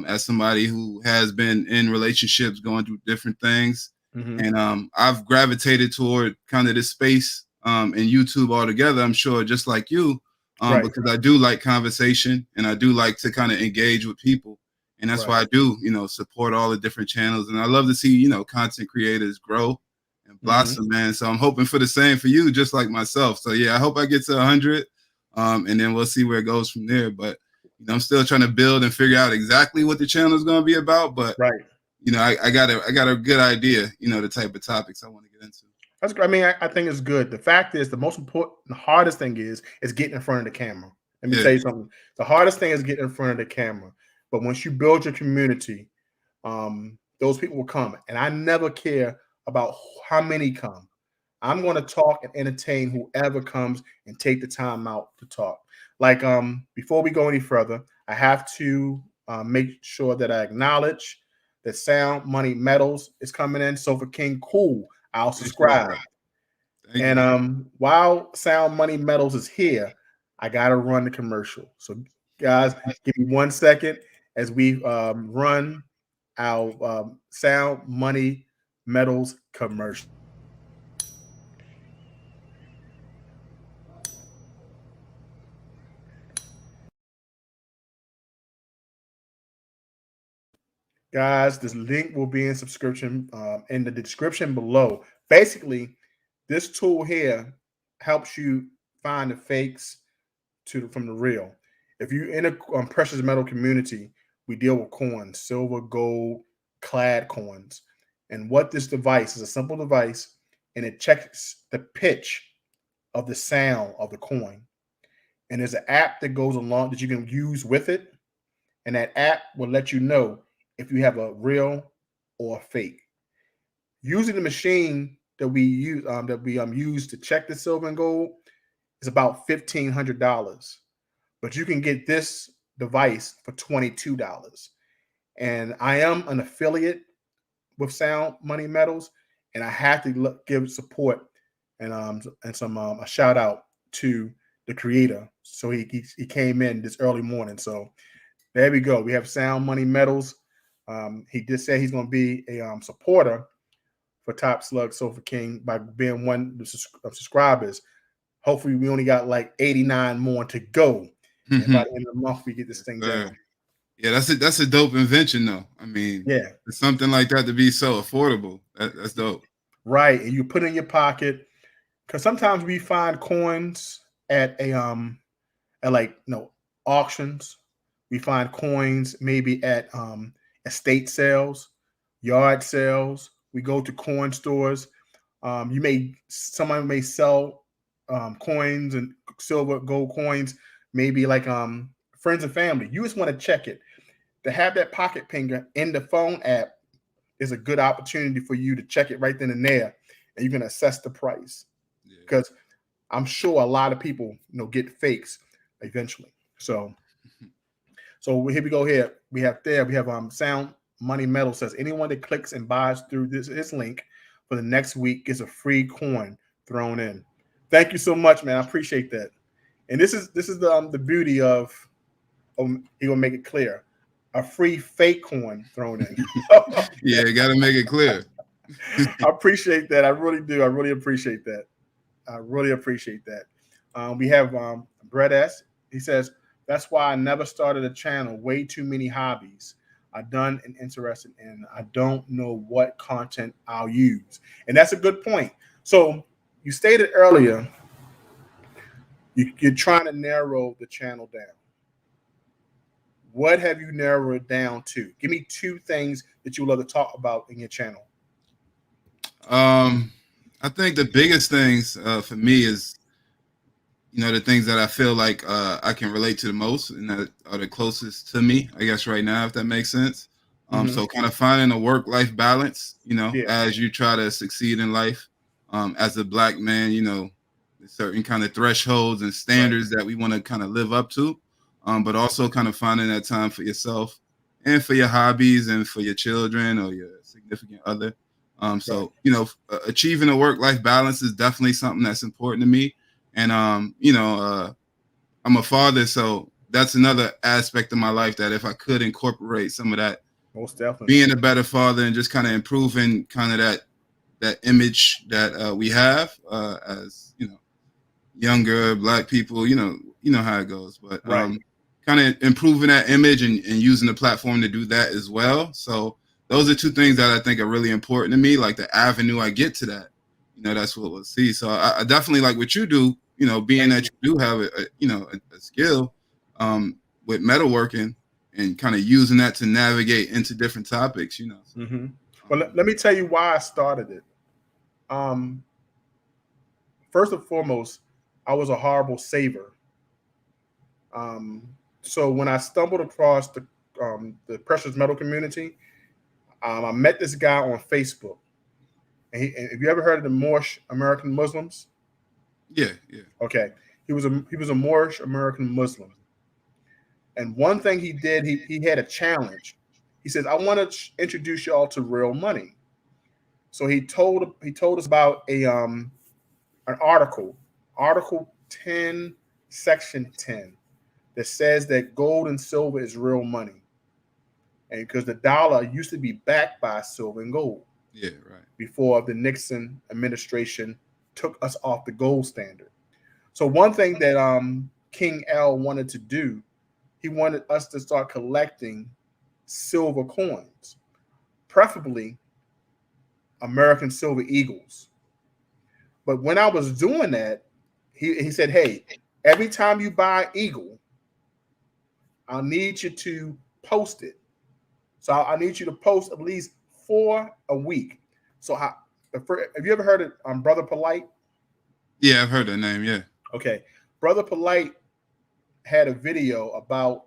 as somebody who has been in relationships going through different things, and I've gravitated toward kind of this space and YouTube altogether, I'm sure, just like you, because I do like conversation and I do like to kind of engage with people. And that's why I do, you know, support all the different channels. And I love to see, you know, content creators grow and blossom, man. So I'm hoping for the same for you, just like myself. So yeah, I hope I get to 100, and then we'll see where it goes from there. But you know, I'm still trying to build and figure out exactly what the channel is going to be about. But you know, I got a good idea, you know, the type of topics I want to get into. That's great. I mean, I think it's good. The fact is, the most important, the hardest thing is getting in front of the camera. Let me tell you something. The hardest thing is getting in front of the camera. But once you build your community, those people will come. And I never care about how many come. I'm going to talk and entertain whoever comes and take the time out to talk. Like, before we go any further, I have to make sure that I acknowledge that Sound Money Metals is coming in. Sofa King, cool. I'll subscribe. And while Sound Money Metals is here, I got to run the commercial. So, guys, give me 1 second as we run our Sound Money Metals commercial. Guys, this link will be in subscription in the description below. Basically, this tool here helps you find the fakes from the real. If you're in a precious metal community, we deal with coins, silver, gold, clad coins. And what this device is, a simple device, and it checks the pitch of the sound of the coin. And there's an app that goes along that you can use with it. And that app will let you know if you have a real or a fake. Using the machine that we use use to check the silver and gold is about $1,500, but you can get this device for $22. And I am an affiliate with Sound Money Metals, and I have to give support and some a shout out to the creator. So he came in this early morning. So there we go. We have Sound Money Metals. He did say he's going to be a supporter for Top Slug Sofa King by being one of the subscribers. Hopefully, we only got like 89 more to go. And by the end of the month, we get this thing done. Yeah, that's a dope invention, though. I mean, yeah, something like that to be so affordable. That's dope. Right, and you put it in your pocket, because sometimes we find coins at auctions. We find coins maybe at estate sales, yard sales. We go to coin stores. Someone may sell coins and silver, gold coins, maybe like friends and family. You just want to check it. to have that pocket pinger in the phone app is a good opportunity for you to check it right then and there, and you can assess the price. Because I'm sure a lot of people, get fakes eventually. So here we go. Here we have Sound Money Metal says anyone that clicks and buys through this link for the next week gets a free coin thrown in. Thank you so much, man. I appreciate that. And this is the beauty of he gonna make it clear, a free fake coin thrown in. Yeah, got to make it clear. I appreciate that. I really do. I really appreciate that. We have Brett S. He says, that's why I never started a channel. Way too many hobbies I've done and interested in. I don't know what content I'll use. And that's a good point. So you stated earlier, you're trying to narrow the channel down. What have you narrowed it down to? Give me 2 things that you love to talk about in your channel. I think the biggest things for me is, the things that I feel like I can relate to the most and that are the closest to me, I guess, right now, if that makes sense. So kind of finding a work-life balance, as you try to succeed in life. As a Black man, certain kind of thresholds and standards that we want to kind of live up to, but also kind of finding that time for yourself and for your hobbies and for your children or your significant other. So, achieving a work-life balance is definitely something that's important to me. And, I'm a father, so that's another aspect of my life that if I could incorporate some of that, most definitely, being a better father and just kind of improving kind of that image that we have as, younger Black people, you know how it goes, but kind of improving that image and using the platform to do that as well. So those are 2 things that I think are really important to me, like the avenue I get to that, that's what we'll see. So I definitely like what you do, being that you do have a skill with metalworking and kind of using that to navigate into different topics, So, Well, let me tell you why I started it. First and foremost, I was a horrible saver. So when I stumbled across the precious metal community, I met this guy on Facebook. And have you ever heard of the Moorish American Muslims? Yeah. Okay. He was a Moorish American Muslim. And one thing he did, he had a challenge. He says, I want to introduce y'all to real money. So he told us about an article 10, section 10, that says that gold and silver is real money. And because the dollar used to be backed by silver and gold. Yeah, right. Before the Nixon administration took us off the gold standard. So one thing that King L wanted to do, he wanted us to start collecting silver coins, preferably American silver eagles. But when I was doing that, he said, hey, every time you buy eagle, I'll need you to post it. So I need you to post at least 4 a week. So have you ever heard of Brother Polite? Yeah, I've heard that name. Yeah. Okay. Brother Polite had a video about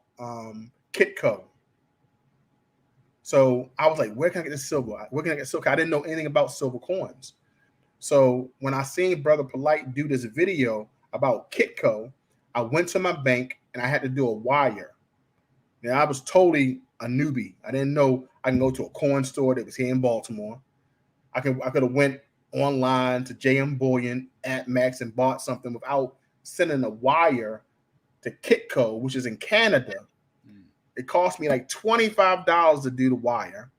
Kitco. So I was like, where can I get this silver? Where can I get silver? I didn't know anything about silver coins. So when I seen Brother Polite do this video about Kitco, I went to my bank and I had to do a wire. Now I was totally a newbie. I didn't know I can go to a coin store that was here in Baltimore. I could have went online to JM Bullion at Max and bought something without sending a wire to Kitco, which is in Canada. It cost me like $25 to do the wire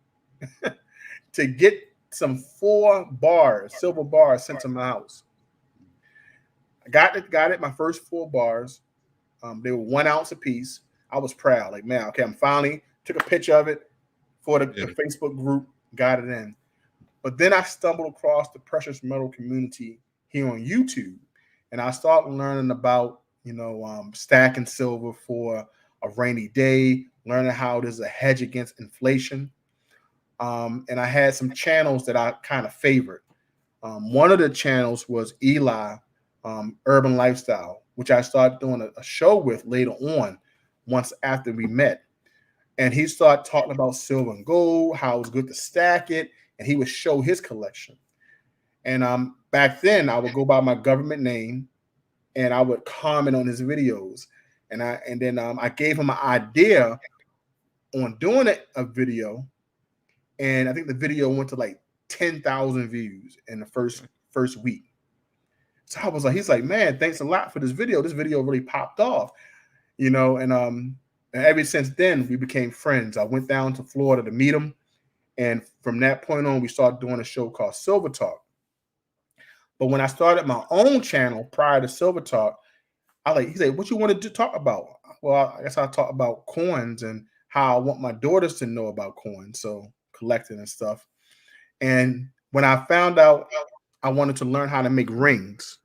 to get some 4 bars, silver bars, sent to my house. I got it. My first 4 bars. They were 1 ounce a piece. I was proud. Like, man, okay, I'm finally took a picture of it for the Facebook group, got it in. But then I stumbled across the precious metal community here on YouTube, and I started learning about, stacking silver for a rainy day, learning how there's a hedge against inflation. And I had some channels that I kind of favored. One of the channels was Eli, Urban Lifestyle, which I started doing a show with later on, once after we met. And he started talking about silver and gold, how it's good to stack it, and he would show his collection. And back then I would go by my government name and I would comment on his videos. And then I gave him an idea on doing a video, and I think the video went to like 10,000 views in the first week. So I was like, he's like, man, thanks a lot for this video. This video really popped off, and ever since then we became friends. I went down to Florida to meet him, and from that point on, we started doing a show called Silver Talk. But when I started my own channel prior to Silver Talk, he said, what you want to talk about? Well, I guess I'll talk about coins and how I want my daughters to know about coins, so collecting and stuff. And when I found out I wanted to learn how to make rings,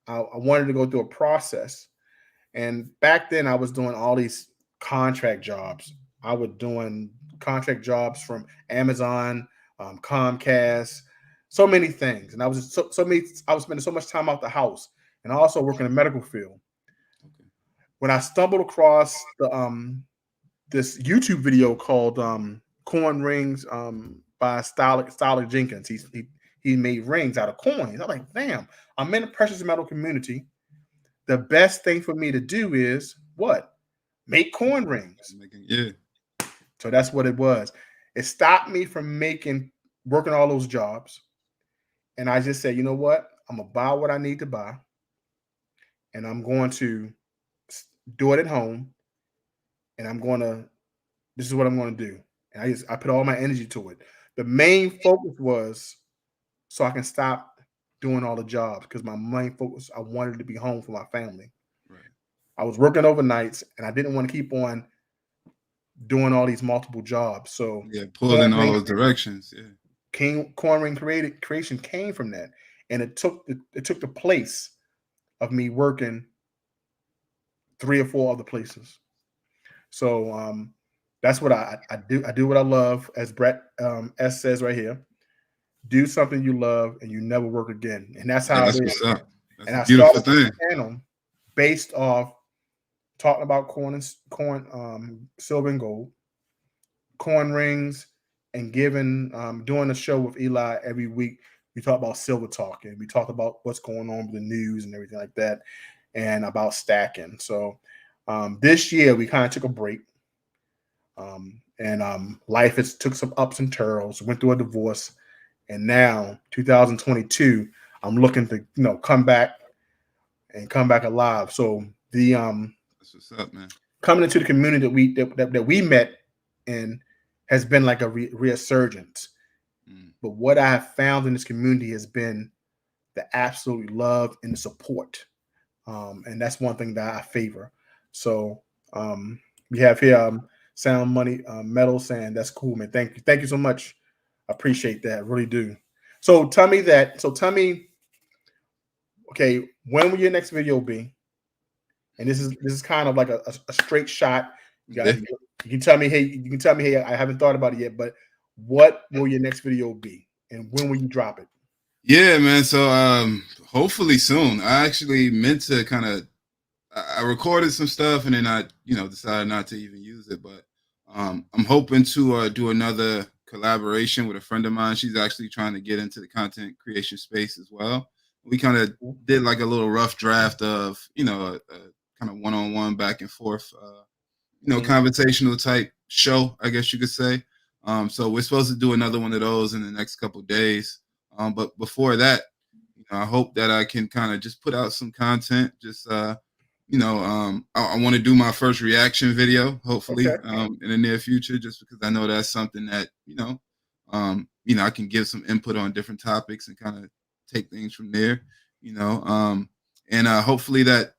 I wanted to go through a process. And back then I was doing all these contract jobs. I was doing contract jobs from Amazon, Comcast, so many things. And I was spending so much time out the house, and I also work in the medical field. When I stumbled across this YouTube video called Coin Rings by Slug Jenkins. He made rings out of coins. I'm like, damn, I'm in the precious metal community. The best thing for me to do is what? Make coin rings. Yeah. So that's what it was. It stopped me from working all those jobs. And I just said, you know what? I'm going to buy what I need to buy. And I'm going to do it at home. And this is what I'm going to do. And I put all my energy to it. The main focus was so I can stop doing all the jobs, because my main focus, I wanted to be home for my family. Right. I was working overnights, and I didn't want to keep on doing all these multiple jobs. So pulled in all those directions. Yeah. Coin ring creation came from that, and it took the place of me working 3 or 4 other places. So that's what I do. I do what I love, as Brett S says right here. Do something you love, and you never work again. And that's how it is. That's and I beautiful started thing. the channel based off talking about coin, silver and gold, coin rings, and doing a show with Eli every week. We talk about Silver Talk, and we talk about what's going on with the news and everything like that, and about stacking. So this year we kind of took a break. Life took some ups and turns, went through a divorce, and now 2022, I'm looking to come back alive. So that's what's up, man. Coming into the community that we met in has been like a resurgence. But what I have found in this community has been the absolute love and the support, and that's one thing that I favor. So we have here Sound Money Metal saying that's cool, man. Thank you so much. I appreciate that, I really do. So tell me, okay, when will your next video be? And this is kind of like a straight shot. You can tell me, hey, I haven't thought about it yet, but what will your next video be, and when will you drop it? Yeah, man. So hopefully soon. I actually meant to I recorded some stuff, and then I decided not to even use it. But I'm hoping to do another collaboration with a friend of mine. She's actually trying to get into the content creation space as well. We kind of did like a little rough draft of a kind of one-on-one back and forth conversational type show, I guess you could say. So we're supposed to do another one of those in the next couple of days. But before that, I hope that I can kind of just put out some content. Just I want to do my first reaction video, hopefully, in the near future, just because I know that's something that I can give some input on different topics and kind of take things from there. And hopefully that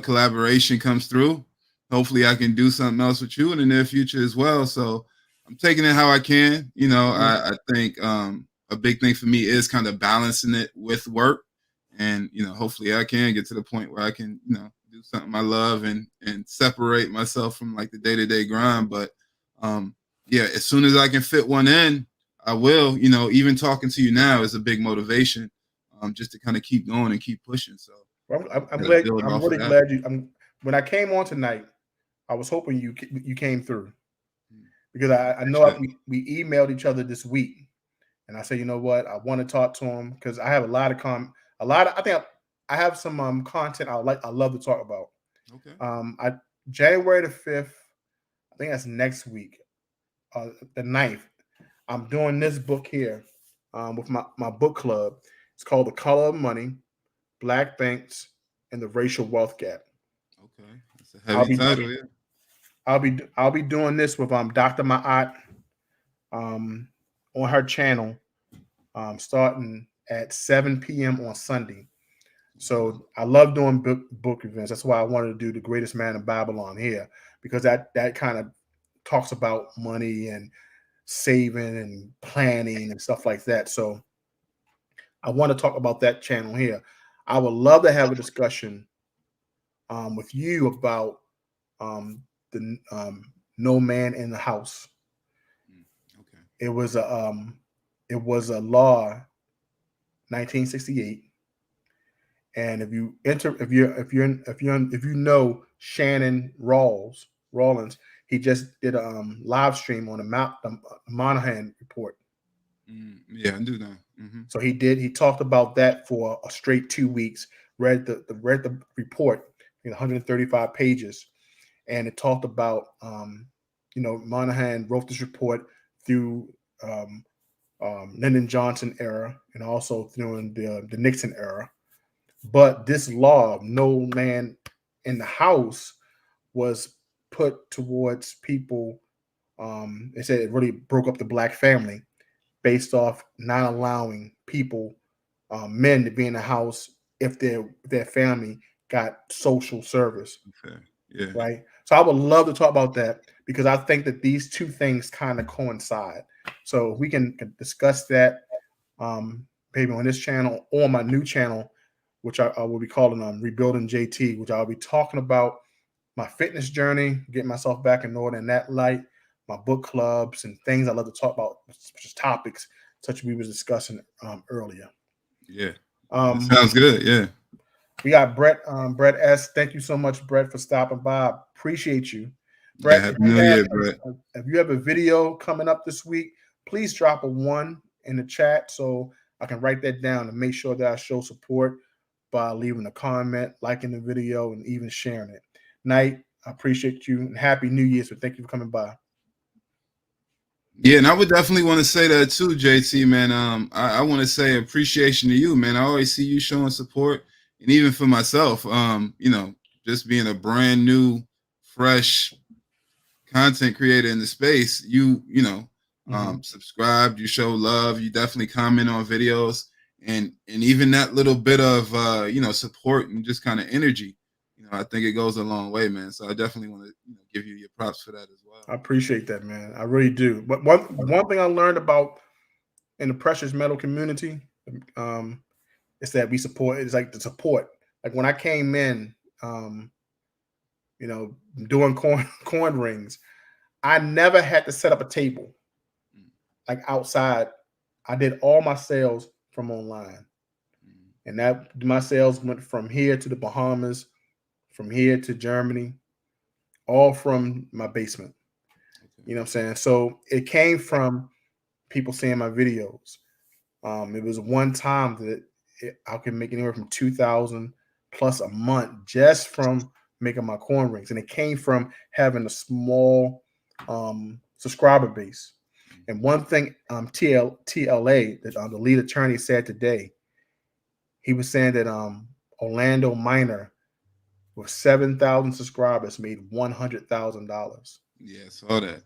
collaboration comes through. Hopefully I can do something else with you in the near future as well. So I'm taking it how I can. I think a big thing for me is kind of balancing it with work. And, hopefully I can get to the point where I can, do something I love and separate myself from like the day-to-day grind. But as soon as I can fit one in, I will. Even talking to you now is a big motivation, just to kind of keep going and keep pushing. So I'm glad. I'm really glad you. When I came on tonight, I was hoping you came through because Yeah, I know we emailed each other this week, and I said, you know what, I want to talk to him because I have a lot of I think I have some content I love to talk about. Okay. I January the 5th, I think that's next week, the 9th. I'm doing this book here with my book club. It's called The Color of Money, Black Banks, and the Racial Wealth Gap. Okay. That's a I'll heavy be title, yeah. I'll be doing this with Dr. Ma'at um, on her channel starting at 7 p.m. on Sunday. So I love doing book events. That's why I wanted to do The Greatest Man in Babylon here, because that kind of talks about money and saving and planning and stuff like that. So I want to talk about that channel here. I would love to have a discussion with you about the No Man in the House. Okay. It was a law, 1968. And if you know Shannon Rawlins, he just did a live stream on the Monahan report. Yeah, I do know. So he talked about that for a straight 2 weeks. Read the report in 135 pages, and it talked about Monahan wrote this report through Lyndon Johnson era and also during the Nixon era. But this law of no man in the house was put towards people. They said it really broke up the black family based off not allowing people, men, to be in the house if their family got social service. Okay. Yeah. Right. So I would love to talk about that because I think that these two things kind of coincide. So we can discuss that maybe on this channel or my new channel, which I will be calling Rebuilding JT, which I'll be talking about my fitness journey, getting myself back in order in that light, my book clubs and things I love to talk about, such as topics such as we was discussing earlier. Yeah. That sounds good. Yeah. We got Brett, Brett S. Thank you so much, Brett, for stopping by. I appreciate you. Brett, Yeah, Happy New Year, Brett. if you have a video coming up this week, please drop a 1 in the chat so I can write that down and make sure that I show support by leaving a comment, liking the video, and even sharing it. Knight, I appreciate you and Happy New Year. So thank you for coming by. Yeah, and I would definitely want to say that too, JT, man. I want to say appreciation to you, man. I always see you showing support, and even for myself, just being a brand new, fresh content creator in the space, subscribed, you show love, you definitely comment on videos, and even that little bit of support and just kind of energy, I think it goes a long way, man. So I definitely want to give you your props for that as well. I appreciate that, man. I really do. But one thing I learned about in the precious metal community is that we support. It's like the support. Like when I came in, doing coin rings, I never had to set up a table like outside. I did all my sales from online, and that my sales went from here to the Bahamas, from here to Germany, all from my basement. You know what I'm saying? So it came from people seeing my videos. It was one time that I could make anywhere from 2,000 plus a month just from making my coin rings, and it came from having a small subscriber base. And one thing TLA, that the lead attorney, said today, he was saying that Orlando Minor with 7,000 subscribers made $100,000. Yeah, I saw that.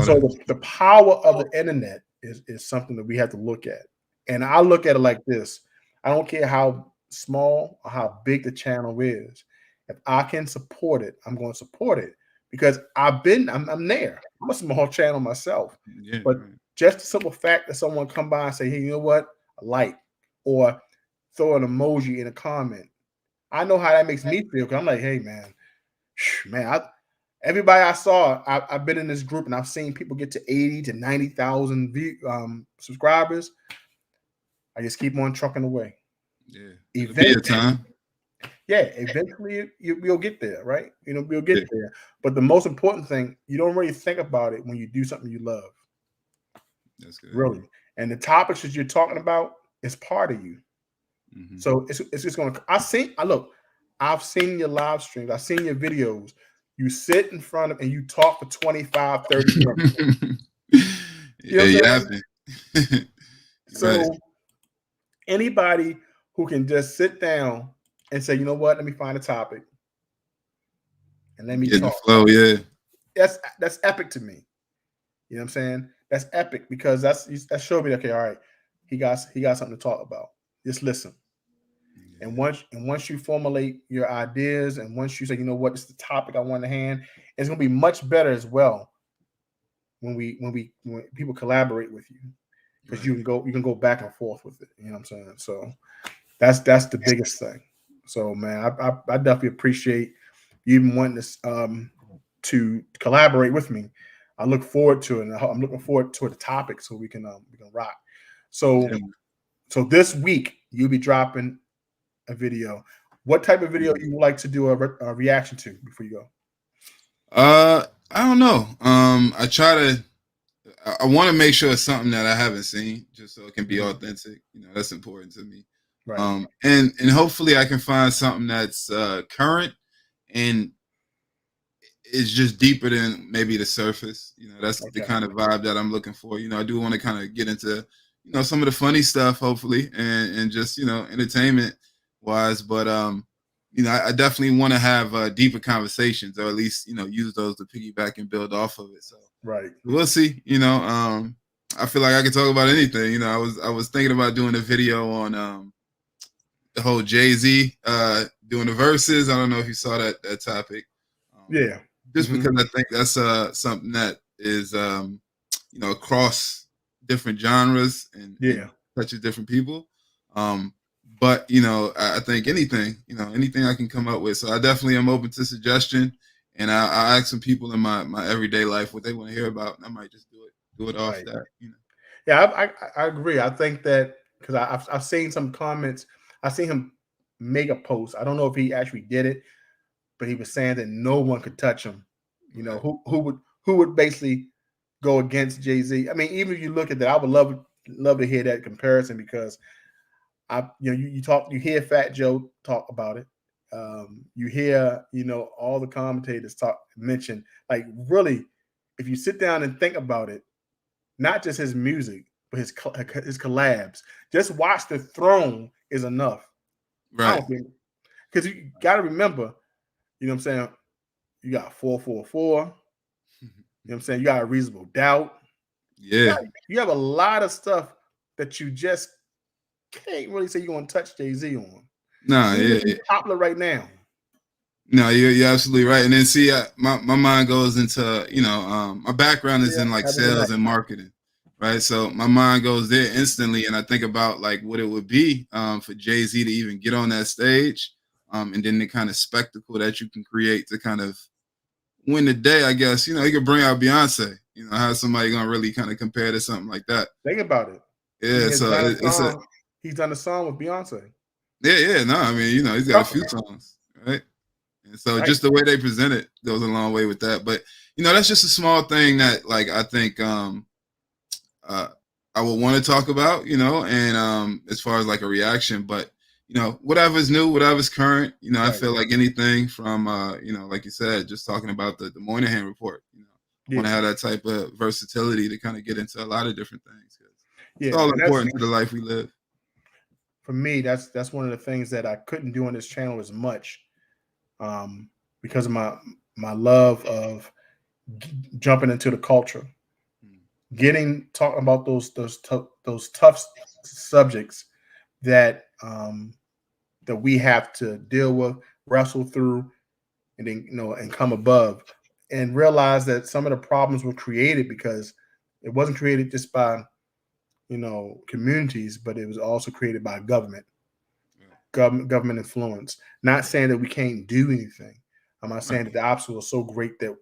So the power of the internet is something that we have to look at. And I look at it like this. I don't care how small or how big the channel is. If I can support it, I'm going to support it because I'm there. I'm a small channel myself. Yeah, but right. Just the simple fact that someone come by and say, hey, you know what? A like, or throw an emoji in a comment. I know how that makes me feel because I'm like, hey, man, everybody I saw, I've been in this group and I've seen people get to 80 to 90,000 subscribers. I just keep on trucking away. Yeah, it'll be a time. yeah, eventually you'll get there, right? We'll get Yeah, there. But the most important thing, you don't really think about it when you do something you love, that's good. really. And the topics that you're talking about is part of you. Hmm. So it's just going to. I look. I've seen your live streams. I've seen your videos. You sit in front of and you talk for 25, 30 minutes. You know Yeah, what you I'm have saying? to. Right. So anybody who can just sit down and say, you know what, let me find a topic and let me Get in the talk. flow. Yeah. That's epic to me. You know what I'm saying? That's epic because that showed me, okay, all right, he got something to talk about. Just listen. And once you formulate your ideas and once you say, you know what, this is the topic I want to hand, it's gonna be much better as well when people collaborate with you. Because Right. you can go back and forth with it. You know what I'm saying? So that's the biggest thing. So man, I definitely appreciate you even wanting to collaborate with me. I look forward to it, and I'm looking forward to the topic so we can rock. So Yeah. so this week you'll be dropping a video. What type of video you would like to do a reaction to before you go? I don't know. I try to. I want to make sure it's something that I haven't seen, just so it can be Mhm. authentic. That's important to me. Right. And hopefully I can find something that's current and is just deeper than maybe the surface. That's the Okay. kind of vibe that I'm looking for. I do want to kind of get into, some of the funny stuff, hopefully, and just, entertainment wise. But I definitely want to have deeper conversations, or at least, use those to piggyback and build off of it. So Right. we'll see. I feel like I can talk about anything. I was thinking about doing a video on the whole Jay-Z doing the verses. I don't know if you saw that topic. Um, Yeah. just Hmm. because I think that's something that is across different genres and Yeah. touches different people. Um, but I think anything I can come up with. So I definitely am open to suggestion, and I ask some people in my everyday life what they want to hear about, and I might just do it off Right. that. Yeah, I agree. I think that because I've seen some comments. I seen him make a post. I don't know if he actually did it, but he was saying that no one could touch him. You know Right. who would basically go against Jay-Z. I mean, even if you look at that, I would love to hear that comparison because you hear Fat Joe talk about it. You hear all the commentators mention like really, if you sit down and think about it, not just his music, but his collabs. Just watch the throne is enough. I Right. don't think because you got to remember, you know what I'm saying. You got 444. You know what I'm saying. You got a reasonable doubt. Yeah. You have a lot of stuff that you just can't really say you're going to touch Jay-Z on. Nah. Even if Yeah. he's popular right now. No, you're absolutely right. And then see, my mind goes into my background is Yeah, in like have a good sales night. and marketing, right? So my mind goes there instantly, and I think about like what it would be for Jay-Z to even get on that stage, and then the kind of spectacle that you can create to kind of win the day. I guess he could bring out Beyonce. How somebody gonna really kind of compare to something like that? Think about it. He Yeah, has so done a it's a song. He's done a song with Beyonce. yeah. No, I mean he's got a Couple, few songs, right? And so right? just the way they present it goes a long way with that. But that's just a small thing that like I think uh I would want to talk about, and as far as like a reaction, but whatever's new, whatever's current, I Right. feel like anything from like you said, just talking about the Moynihan report, I want to Yeah. have that type of versatility to kind of get into a lot of different things. 'Cause it's Yeah. all And that's important to the life we live. for me. That's one of the things that I couldn't do on this channel as much, um, because of my love of jumping into the culture, talking about those tough subjects that that we have to deal with, wrestle through, and then and come above, and realize that some of the problems were created because it wasn't created just by communities, but it was also created by government influence. Not saying that we can't do anything. I'm not saying that the obstacle is so great that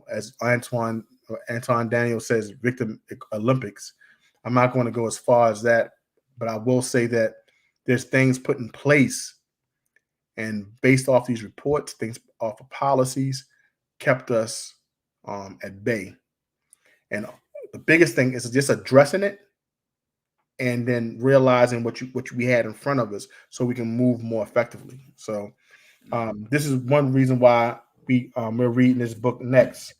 as Antoine Daniel says, victim Olympics. I'm not going to go as far as that, but I will say that there's things put in place And based off these reports, things off of policies, kept us at bay. And the biggest thing is just addressing it and then realizing what we had in front of us so we can move more effectively. So this is one reason why we're reading this book next.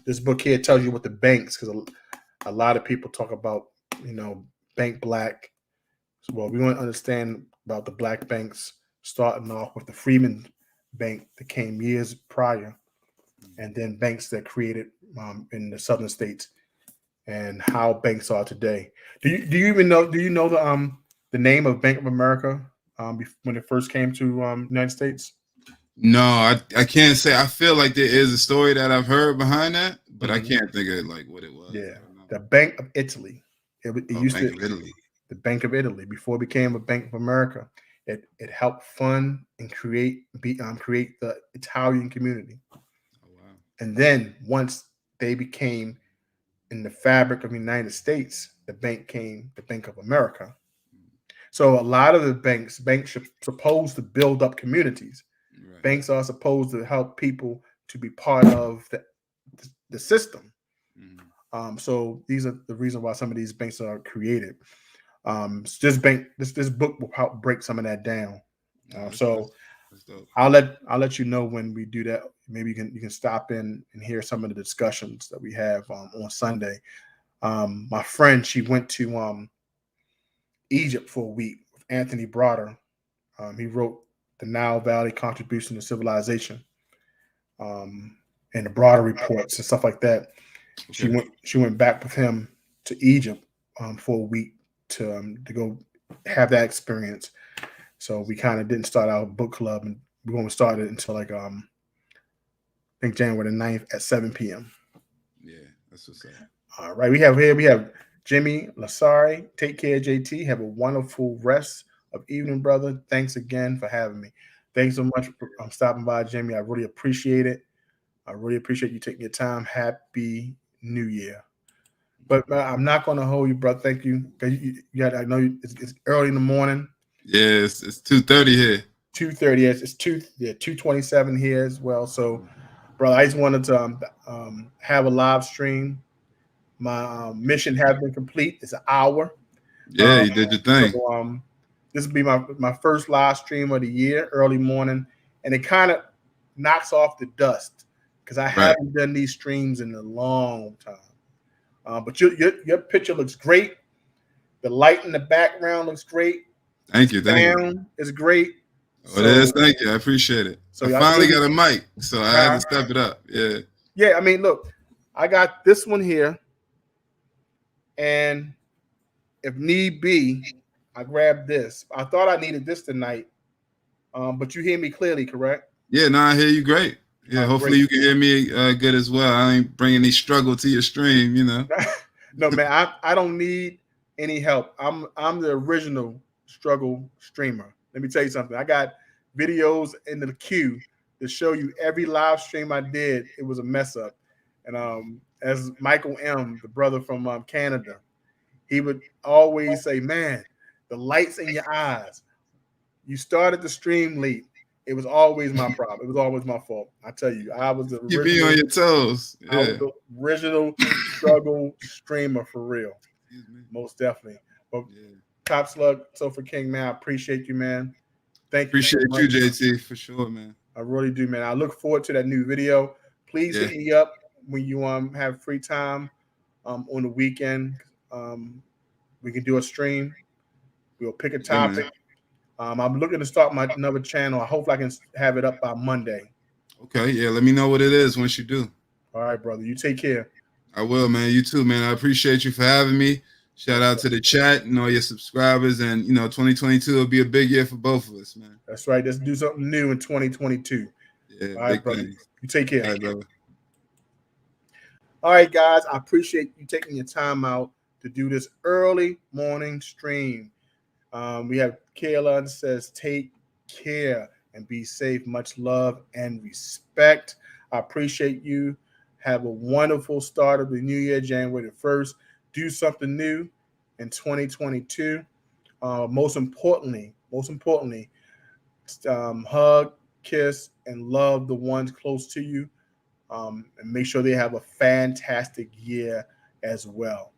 This book here tells you what the banks, because a lot of people talk about, bank black. So, well, we want to understand about the black banks, starting off with the Freeman Bank that came years prior, and then banks that created in the southern states, and how banks are today. Do you even know? Do you know the name of Bank of America when it first came to United States? No, I can't say. I feel like there is a story that I've heard behind that, but I can't think of like what it was. Yeah, the Bank of Italy. It used Bank to of Italy. The Bank of Italy before it became a Bank of America. It helped fund and create the Italian community. Oh, wow. And then once they became in the fabric of the United States, the bank came the Bank of America. So a lot of the banks are supposed to build up communities. Right. Banks are supposed to help people to be part of the system. Mm-hmm. So these are the reason why some of these banks are created. This book will help break some of that down. That's I'll let you know when we do that. Maybe you can stop in and hear some of the discussions that we have on Sunday. My friend, she went to Egypt for a week with Anthony Broder. He wrote the Nile Valley Contribution to Civilization, and the Broder reports and stuff like that. Okay. She went back with him to Egypt for a week to go have that experience. So we kind of didn't start our book club, and we won't start it until like I think January the 9th at 7 p.m. Yeah, that's what's up. All right, we have Jimmy Lacari. Take care, JT. Have a wonderful rest of evening, brother. Thanks again for having me. Thanks so much for stopping by, Jimmy. I really appreciate it. I really appreciate you taking your time. Happy New Year. But I'm not going to hold you, bro. Thank you. I know it's early in the morning. Yeah, it's 2:30 here. 2:30. It's 2:27 here as well. So, brother, I just wanted to have a live stream. My mission has been complete. It's an hour. Yeah, you did your thing. So, this will be my first live stream of the year, early morning, and it kind of knocks off the dust because I haven't done these streams in a long time. But your picture looks great. The light in the background looks great. Thank you. Sound is great. Oh, it is. Thank you. I appreciate it. So I finally got a mic, so I had to step it up. Yeah. Yeah. I mean, look, I got this one here, and if need be, I grabbed this. I thought I needed this tonight, but you hear me clearly, correct? Yeah. No, I hear you great. Yeah, hopefully you can hear me good as well. I ain't bringing any struggle to your stream, No, man, I don't need any help. I'm the original struggle streamer. Let me tell you something. I got videos in the queue to show you every live stream I did. It was a mess up. And as Michael M., the brother from Canada, he would always say, man, the lights in your eyes. You started the stream late. It was always my problem. It was always my fault. I tell you, I was the original. You be on your toes. Yeah. I was the original struggle streamer for real. Most definitely. But Top Slug Sofa King, man, I appreciate you, man. Thank you. Appreciate you, JT, for sure, man. I really do, man. I look forward to that new video. Please hit me up when you have free time on the weekend. We can do a stream. We'll pick a topic. I'm looking to start another channel. I hope I can have it up by Monday. Okay, yeah. Let me know what it is once you do. All right, brother. You take care. I will, man. You too, man. I appreciate you for having me. Shout out to the chat and all your subscribers. And, 2022 will be a big year for both of us, man. That's right. Let's do something new in 2022. Yeah, all right, brother. Things. You take care. All right, brother. All right, guys. I appreciate you taking your time out to do this early morning stream. We have Kayla that says, take care and be safe. Much love and respect. I appreciate you. Have a wonderful start of the new year, January the 1st. Do something new in 2022. Most importantly, most importantly, hug, kiss, and love the ones close to you, and make sure they have a fantastic year as well.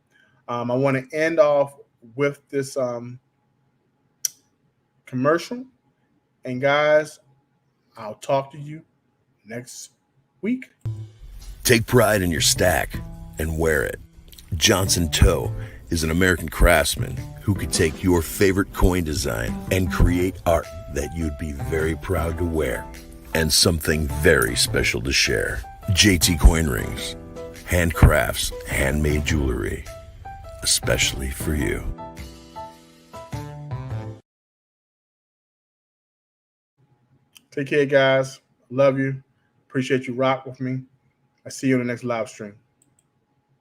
I want to end off with this commercial. And guys, I'll talk to you next week. Take pride in your stack and wear it. Johnson Toe is an American craftsman who could take your favorite coin design and create art that you'd be very proud to wear and something very special to share. JT Coin Rings, handcrafts, handmade jewelry, especially for you. Take care, guys. Love you. Appreciate you rock with me. I see you on the next live stream.